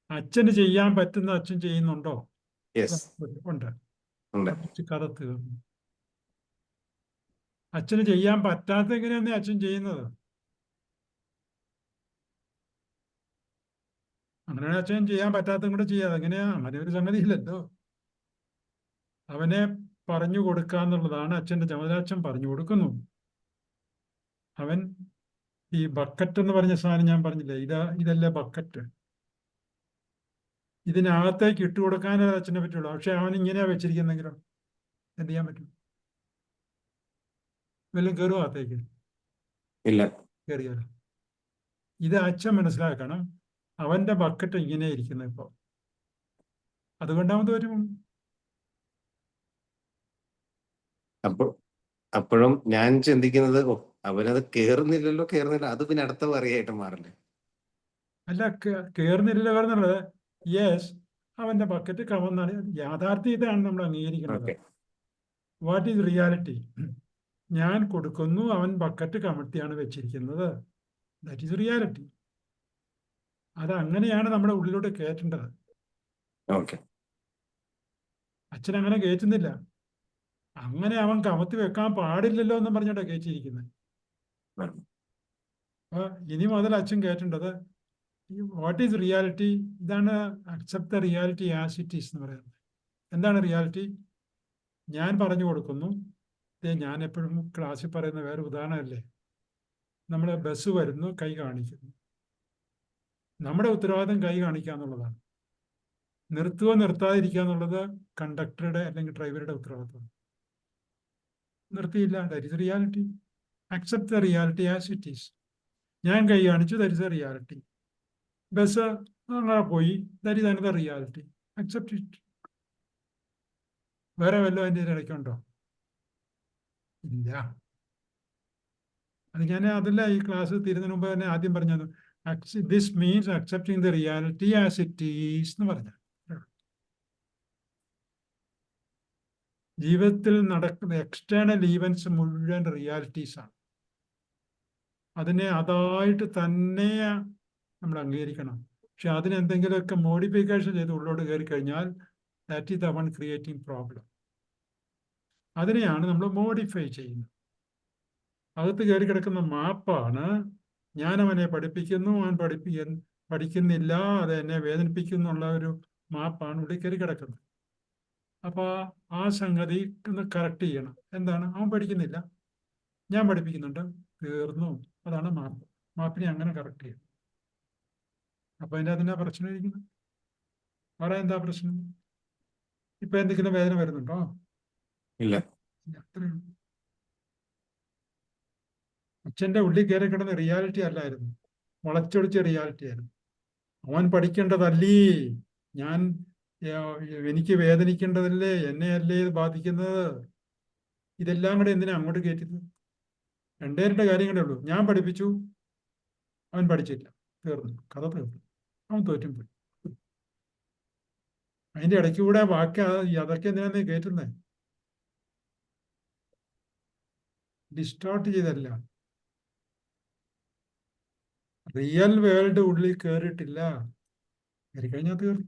അച്ഛന് ചെയ്യാൻ പറ്റുന്ന അച്ഛൻ ചെയ്യുന്നുണ്ടോ? ഉണ്ട്. കഥ തീർന്നു. അച്ഛന് ചെയ്യാൻ പറ്റാത്ത എങ്ങനെയാണ് അച്ഛൻ ചെയ്യുന്നത്? അങ്ങനെയാണ് അച്ഛൻ ചെയ്യാൻ പറ്റാത്തതും കൂടെ ചെയ്യാതെ എങ്ങനെയാ? അങ്ങനെ ഒരു സംഗതി ഇല്ലല്ലോ. അവനെ പറഞ്ഞു കൊടുക്കാന്നുള്ളതാണ് അച്ഛന്റെ ചുമതല. അച്ഛൻ പറഞ്ഞു കൊടുക്കുന്നു. അവൻ ഈ ബക്കറ്റ് എന്ന് പറഞ്ഞ സാധനം ഞാൻ പറഞ്ഞില്ലേ, ഇതല്ലേ ബക്കറ്റ്. ഇതിനകത്തേക്ക് ഇട്ടുകൊടുക്കാനേ അച്ഛനെ പറ്റുള്ളൂ. പക്ഷെ അവൻ ഇങ്ങനെയാ വെച്ചിരിക്കുന്നെങ്കിലോ എന്ത് ചെയ്യാൻ പറ്റും? വല്ലതും കയറുമോ അകത്തേക്ക്? ഇല്ല. കയറിയാലോ? ഇത് അച്ഛൻ മനസ്സിലാക്കണം. അവന്റെ ബക്കറ്റ് ഇങ്ങനെ ഇരിക്കുന്നു ഇപ്പൊ. അതുകൊണ്ടാമത് വരും. അപ്പോഴും ഞാൻ ചിന്തിക്കുന്നത്, അവനത് കേറുന്നില്ല, അത് പിന്നെ അടുത്ത വറിയായിട്ട് മാറില്ലേ? അല്ല, കേറുന്നില്ല പറഞ്ഞുള്ളത്. യെസ്, അവന്റെ ബക്കറ്റ് കവന്നാണ്. യാഥാർത്ഥ്യം ഇതാണ് നമ്മൾ അംഗീകരിക്കുന്നത്. What is reality? ഞാൻ കൊടുക്കുന്നു, അവൻ ബക്കറ്റ് കമഴ്ത്തിയാണ് വെച്ചിരിക്കുന്നത്. That is reality. അത് അങ്ങനെയാണ് നമ്മുടെ ഉള്ളിലോട്ട് കയറ്റേണ്ടത്. അച്ഛൻ അങ്ങനെ കയറ്റുന്നില്ല. അങ്ങനെ അവൻ കമത്തി വെക്കാൻ പാടില്ലല്ലോ എന്നും പറഞ്ഞിട്ടാണ് കയറ്റിയിരിക്കുന്നത്. അപ്പൊ ഇനി മുതൽ അച്ഛൻ കയറ്റേണ്ടത് വാട്ട് ഈസ് റിയാലിറ്റി? ഇതാണ് accept the reality as it is എന്ന് പറയുന്നത്. എന്താണ് റിയാലിറ്റി? ഞാൻ പറഞ്ഞു കൊടുക്കുന്നു. ഞാൻ എപ്പോഴും ക്ലാസ്സിൽ പറയുന്ന വേറെ ഉദാഹരണമല്ലേ, നമ്മൾ ബസ് വരുന്നു, കൈ കാണിക്കുന്നു. നമ്മുടെ ഉത്തരവാദിത്തം കൈ കാണിക്കുക എന്നുള്ളതാണ്. നിർത്തുകയോ നിർത്താതിരിക്കുക എന്നുള്ളത് കണ്ടക്ടറുടെ അല്ലെങ്കിൽ ഡ്രൈവറുടെ ഉത്തരവാദിത്തമാണ്. നിർത്തിയില്ല, that is reality. Accept the reality as it is. ഞാൻ കൈ കാണിച്ചു, that is A reality. Bus അങ്ങനെ പോയി, that is another reality. Accept it. വേറെ വല്ലതും അതിൻ്റെ ഇടയ്ക്കുണ്ടോ? ഇല്ല. അത് ഞാൻ അതല്ല ഈ ക്ലാസ് തീരുന്നതിന് മുമ്പ് തന്നെ ആദ്യം പറഞ്ഞത്. This means accepting the reality as it is എന്ന് പറഞ്ഞു. ജീവിതത്തിൽ നടക്കുന്ന എക്സ്റ്റേണൽ ഈവൻസ് മുഴുവൻ റിയാലിറ്റീസ് ആണ്. അതിനെ അതായിട്ട് തന്നെ നമ്മൾ അംഗീകരിക്കണം. പക്ഷെ അതിനെന്തെങ്കിലുമൊക്കെ മോഡിഫിക്കേഷൻ ചെയ്ത് ഉള്ളോട്ട് കയറി കഴിഞ്ഞാൽ that is the one creating problem. അതിനെയാണ് നമ്മൾ മോഡിഫൈ ചെയ്യുന്നത്. അകത്ത് കയറി കിടക്കുന്ന മാപ്പാണ് ഞാൻ അവനെ പഠിപ്പിക്കുന്നു, അവൻ പഠിക്കുന്നില്ല, അത് എന്നെ വേദനിപ്പിക്കുന്നുള്ള ഒരു മാപ്പാണ് ഉള്ളിൽ കയറി കിടക്കുന്നത്. അപ്പൊ ആ സംഗതി ഒന്ന് കറക്റ്റ് ചെയ്യണം. എന്താണ്? അവൻ പഠിക്കുന്നില്ല, ഞാൻ പഠിപ്പിക്കുന്നുണ്ട്, തീർന്നു. അതാണ് മാപ്പ്. മാപ്പിനെ അങ്ങനെ കറക്റ്റ് ചെയ്യണം. അപ്പൊ അതിനാ പ്രശ്നം ഇരിക്കുന്നത്. അവിടെ എന്താ പ്രശ്നം? ഇപ്പൊ എന്തെങ്കിലും വേദന വരുന്നുണ്ടോ? ഇല്ല. അത്രയും അച്ഛന്റെ ഉള്ളിൽ കയറി കിടന്ന റിയാലിറ്റി അല്ലായിരുന്നു, വളച്ചൊടിച്ച റിയാലിറ്റി ആയിരുന്നു. അവൻ പഠിക്കേണ്ടതല്ലേ, എനിക്ക് വേദനിക്കേണ്ടതല്ലേ, എന്നെ അല്ലേ ഇത് ബാധിക്കുന്നത്? ഇതെല്ലാം കൂടെ എന്തിനാ അങ്ങോട്ട് കയറ്റിയത്? രണ്ടേ കാര്യങ്ങളേ ഉള്ളൂ. ഞാൻ പഠിപ്പിച്ചു, അവൻ പഠിച്ചില്ല, തീർന്നു, കഥ തീർന്നു, അവൻ തോറ്റും പോയി. അതിന്റെ ഇടയ്ക്ക് കൂടെ ബാക്കി അതൊക്കെ എന്തിനാ കയറ്റുന്നത്? ഡിസ്റ്റോർട്ട് ചെയ്തല്ല. റിയൽ വേൾഡ് ഉള്ളിൽ കയറിയിട്ടില്ല. കയറി കഴിഞ്ഞാൽ തീർന്നു.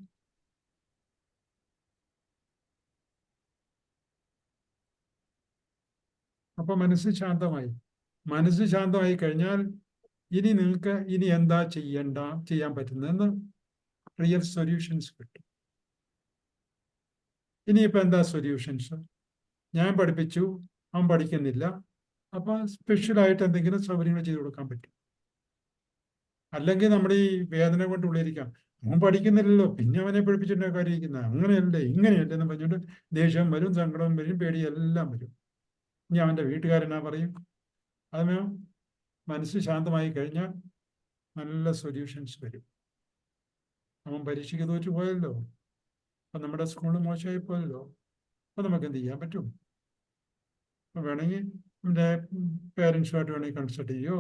അപ്പൊ മനസ്സ് ശാന്തമായി. മനസ്സ് ശാന്തമായി കഴിഞ്ഞാൽ ഇനി നിങ്ങൾക്ക് ഇനി എന്താ ചെയ്യാൻ പറ്റുന്നതെന്ന് റിയൽ സൊല്യൂഷൻസ് കിട്ടും. ഇനിയിപ്പോൾ എന്താ സൊല്യൂഷൻസ്? ഞാൻ പഠിപ്പിച്ചു, അവൻ പഠിക്കുന്നില്ല, അപ്പൊ സ്പെഷ്യലായിട്ട് എന്തെങ്കിലും സൗകര്യങ്ങൾ ചെയ്തു കൊടുക്കാൻ പറ്റും. അല്ലെങ്കിൽ നമ്മൾ ഈ വേദന കൊണ്ട് ഉള്ളിരിക്കാം, അവൻ പഠിക്കുന്നില്ലല്ലോ, പിന്നെ അവനെ പഠിപ്പിച്ചിട്ട് കാര്യമിരിക്കുന്നത്, അങ്ങനെയല്ലേ ഇങ്ങനെയല്ലേ എന്ന് പറഞ്ഞുകൊണ്ട് ദേഷ്യം വരും, സങ്കടം വരും, പേടി എല്ലാം വരും. ഇനി അവൻ്റെ വീട്ടുകാരെന്നാ പറയും? അതിന് മനസ്സ് ശാന്തമായി കഴിഞ്ഞാൽ നല്ല സൊല്യൂഷൻസ് വരും. അവൻ പരീക്ഷയ്ക്ക് തോറ്റു പോയല്ലോ, അപ്പൊ നമ്മുടെ സ്കൂൾ മോശമായി പോയല്ലോ, അപ്പൊ നമുക്ക് എന്ത് ചെയ്യാൻ പറ്റും? അപ്പൊ വേണമെങ്കിൽ എൻ്റെ പേരൻസുമായിട്ട് വേണമെങ്കിൽ കൺസൾട്ട് ചെയ്യോ,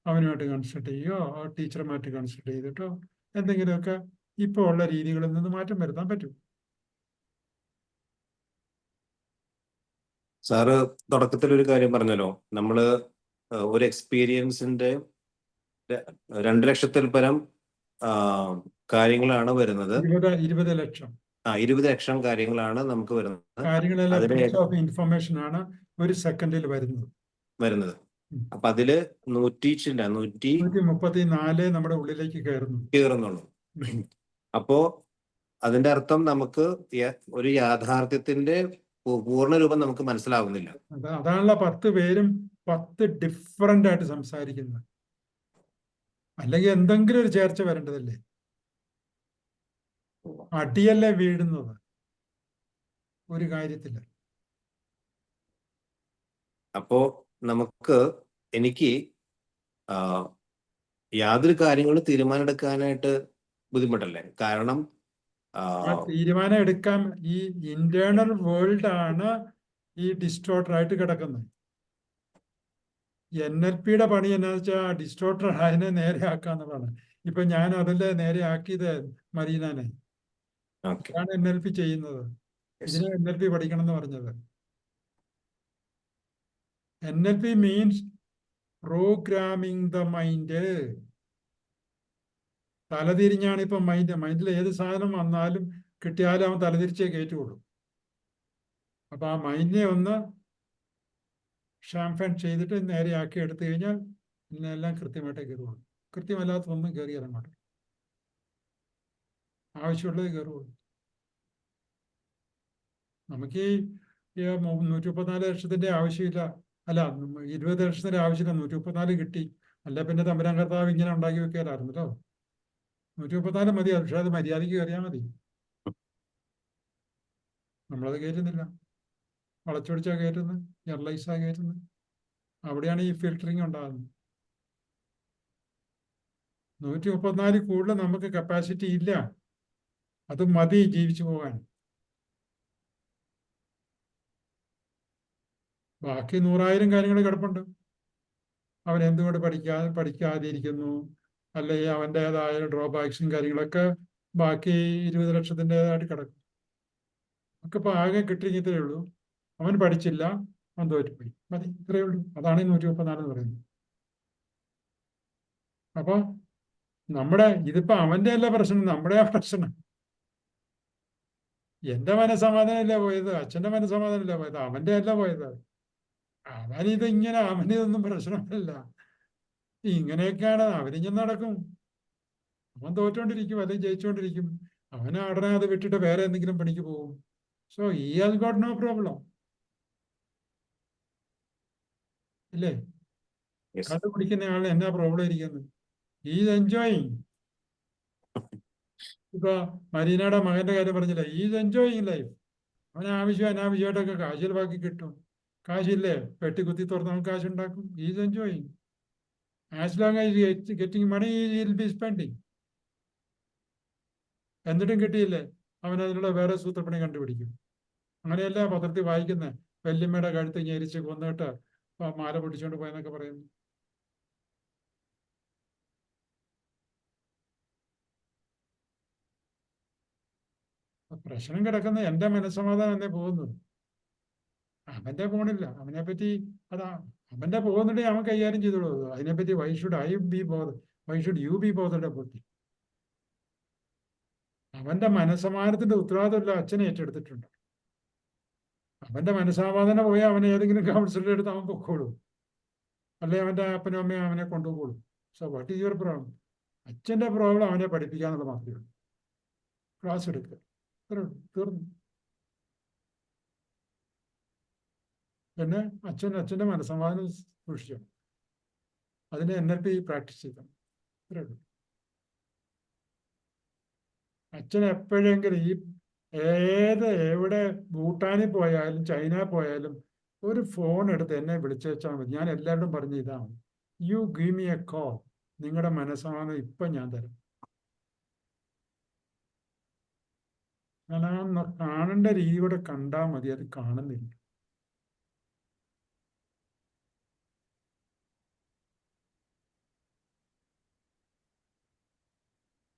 അവനുമായിട്ട് കൺസൾട്ട് ചെയ്യോ, ടീച്ചറുമായിട്ട് കൺസൾട്ട് ചെയ്തിട്ടോ എന്തെങ്കിലുമൊക്കെ ഇപ്പോൾ ഉള്ള രീതികളിൽ നിന്ന് മാറ്റം വരുത്താൻ പറ്റും. സാറ് തുടക്കത്തിൽ ഒരു കാര്യം പറഞ്ഞല്ലോ, നമ്മള് ഒരു എക്സ്പീരിയൻസിന്റെ 2 ലക്ഷത്തിൽ പരം കാര്യങ്ങളാണ് വരുന്നത്. 20 ലക്ഷം 20 ലക്ഷം കാര്യങ്ങളാണ് നമുക്ക് വരുന്നത്. കാര്യങ്ങളെല്ലാം അതിലെ പീസ് ഓഫ് ഇൻഫർമേഷൻ ആണ് ഒരു സെക്കൻഡിൽ വരുന്നത്. അപ്പൊ അതില് 134 നമ്മുടെ ഉള്ളിലേക്ക് കയറുന്നുള്ളൂ. അപ്പോ അതിന്റെ അർത്ഥം നമുക്ക് ഒരു യാഥാർത്ഥ്യത്തിന്റെ പൂർണ്ണ രൂപം നമുക്ക് മനസ്സിലാവുന്നില്ല. അതാണല്ലോ 10 പേരും 10 ഡിഫറൻ്റ് ആയിട്ട് സംസാരിക്കുന്നത്. അല്ലെങ്കിൽ എന്തെങ്കിലും ഒരു ചേർച്ച വരേണ്ടതല്ലേ? അടിയല്ലേ വീഴുന്നത് ഒരു കാര്യത്തില്. അപ്പോ എനിക്ക് യാതൊരു കാര്യങ്ങളും തീരുമാനമെടുക്കാനായിട്ട് ബുദ്ധിമുട്ടല്ലേ? കാരണം തീരുമാനം എടുക്കാൻ ഈ ഇന്റേണൽ വേൾഡ് ആണ് ഈ ഡിസ്റ്റോർട്ടർ ആയിട്ട് കിടക്കുന്നത്. NLPയുടെ പണി എന്നാന്ന് വെച്ചാൽ ഡിസ്റ്റോർട്ടർ അതിനെ നേരെയാക്കാന്നുള്ളതാണ്. ഇപ്പൊ ഞാൻ അതല്ലേ നേരെയാക്കിയത് മരീനാനെ. അതാണ് NLP ചെയ്യുന്നത്. ഇതിനെ NLP പഠിക്കണം എന്ന് പറഞ്ഞത്. NLP means programming the mind. തലതിരിഞ്ഞാണ് ഇപ്പൊ മൈൻഡിൽ ഏത് സാധനം വന്നാലും കിട്ടിയാലും അവൻ തലതിരിച്ചേ കയറ്റുള്ളൂ. അപ്പൊ ആ മൈൻഡിനെ ഒന്ന് ഷാംഫൻ ചെയ്തിട്ട് നേരെയാക്കി എടുത്തു കഴിഞ്ഞാൽ എല്ലാം കൃത്യമായിട്ടേ കയറുള്ളൂ. കൃത്യമല്ലാത്തൊന്നും കയറി ഇറങ്ങോട്ട്. ആവശ്യമുള്ളത് കയറുള്ളൂ. നമുക്ക് ഈ 134 ലക്ഷത്തിന്റെ ആവശ്യമില്ല. അല്ല, 20 ലക്ഷത്തിന്റെ ആവശ്യമില്ല. 134 കിട്ടി. അല്ല പിന്നെ തമ്പുരാൻ കർത്താവ് ഇങ്ങനെ ഉണ്ടാക്കി വെക്കാറായിരുന്നല്ലോ. 134 മതി. പക്ഷെ അത് മര്യാദയ്ക്ക് കയറിയാൽ മതി. നമ്മളത് കയറ്റുന്നില്ല. വളച്ചൊടിച്ചാ കയറ്റുന്നത്, ജനറലൈസാ കയറ്റുന്നത്. അവിടെയാണ് ഈ ഫിൽറ്ററിങ് ഉണ്ടാകുന്നത്. 134 കൂടുതൽ നമുക്ക് കപ്പാസിറ്റി ഇല്ല. അത് മതി ജീവിച്ചു പോകാൻ. ബാക്കി 100,000 കാര്യങ്ങൾ കിടപ്പുണ്ട്. അവൻ എന്തുകൊണ്ട് പഠിക്കാതിരിക്കുന്നു, അല്ലെങ്കിൽ അവൻ്റെതായ ഡ്രോബാക്സും കാര്യങ്ങളൊക്കെ ബാക്കി 20 ലക്ഷത്തിൻ്റെതായിട്ട് കിടക്കും. ഒക്കെ ഇപ്പൊ ആകെ കിട്ടിയിട്ടേ ഉള്ളൂ. അവൻ പഠിച്ചില്ല, അവൻ തോറ്റുപോയി, മതി, ഇത്രയേ ഉള്ളൂ. അതാണ് ഈ 134 എന്ന് പറയുന്നത്. അപ്പൊ ഇതിപ്പോ അവന്റെ അല്ല പ്രശ്നം, നമ്മുടെ ആ പ്രശ്നം. എന്റെ മനസ്സമാധാനമല്ല പോയത്, അച്ഛന്റെ മനസ്സമാധാനമല്ല പോയത്, അവന്റെ അല്ല പോയത്. അവനിതൊന്നും പ്രശ്നമല്ല. ഇങ്ങനെയൊക്കെയാണ് അവനിങ്ങനെ നടക്കും. അവൻ തോറ്റോണ്ടിരിക്കും അല്ലെങ്കിൽ ജയിച്ചുകൊണ്ടിരിക്കും. അവന് ഉടനെ അത് വിട്ടിട്ട് വേറെ എന്തെങ്കിലും പണിക്ക് പോകും. So he has got no problem. ഇല്ലേ? കള്ളു കുടിക്കുന്ന ആളിന് എന്നാ പ്രോബ്ലം ഇരിക്കുന്നത്? Is enjoying. ഇപ്പൊ മരീനയുടെ മകന്റെ കാര്യം പറഞ്ഞില്ലേ, ഈസ് എൻജോയിങ് ലൈഫ്. അവന് അനാവശ്യമായിട്ടൊക്കെ കാശ് ചിലവാക്കി കിട്ടും. കാശില്ലേ, പെട്ടി കുത്തി തുറന്ന് അവൻ കാശുണ്ടാക്കും. Is enjoying. As long as getting money will be spending. എന്നിട്ടും കിട്ടിയില്ലേ, അവൻ അതിനുള്ള വേറെ സൂത്രപ്പണി കണ്ടുപിടിക്കും. അങ്ങനെയല്ല പത്രത്തിൽ വായിക്കുന്നത്, വല്യമ്മയുടെ കഴുത്ത് ഞെരിച്ച് കൊന്നിട്ട് മാല പൊട്ടിച്ചുകൊണ്ട് പോയെന്നൊക്കെ പറയുന്നു. പ്രശ്നം കിടക്കുന്ന എൻ്റെ മനസ്സമാധാനം എന്നെ പോകുന്നത്. അവന്റെ പോണില്ല. അവനെ പറ്റി അതാ അവന്റെ പോകുന്നുണ്ടെങ്കിൽ അവൻ കൈകാര്യം ചെയ്തോളൂ. അതിനെപ്പറ്റി why should I be bother, why should you be ബോധറുടെ പറ്റി അവന്റെ മനസ്സമാധാനത്തിന്റെ ഉത്തരവാദിത്തമില്ല അച്ഛനെ ഏറ്റെടുത്തിട്ടുണ്ട്. അവന്റെ മനസ്സമാധാനം പോയാൽ അവനെ ഏതെങ്കിലും കൗൺസിലറുടെ അടുത്ത് അവൻ പൊക്കോളൂ, അല്ലെ അവന്റെ അപ്പനും അമ്മയും അവനെ കൊണ്ടുപോകുള്ളൂ. So what is your problem? അച്ഛന്റെ പ്രോബ്ലം അവനെ പഠിപ്പിക്കാന്നുള്ളത് മാത്രമേ ഉള്ളൂ. ക്ലാസ് എടുക്കുക, തീർന്നു. പിന്നെ അച്ഛൻ്റെ മനസ്സമാധാനം സൂക്ഷിച്ചു, അതിനെ NLP പ്രാക്ടീസ് ചെയ്യണം. അത്രേ ഉള്ളൂ. അച്ഛൻ എപ്പോഴെങ്കിലും എവിടെ ഭൂട്ടാനിൽ പോയാലും ചൈന പോയാലും ഒരു ഫോൺ എടുത്ത് എന്നെ വിളിച്ചേച്ചാൽ മതി. ഞാൻ എല്ലാവരോടും പറഞ്ഞ ഇതാണ്, you give me A call, നിങ്ങളുടെ മനസ്സമാധാനം ഇപ്പം ഞാൻ തരാം. ഞാൻ കാണേണ്ട രീതി കൂടെ കണ്ടാൽ മതി, അത് കാണുന്നില്ല.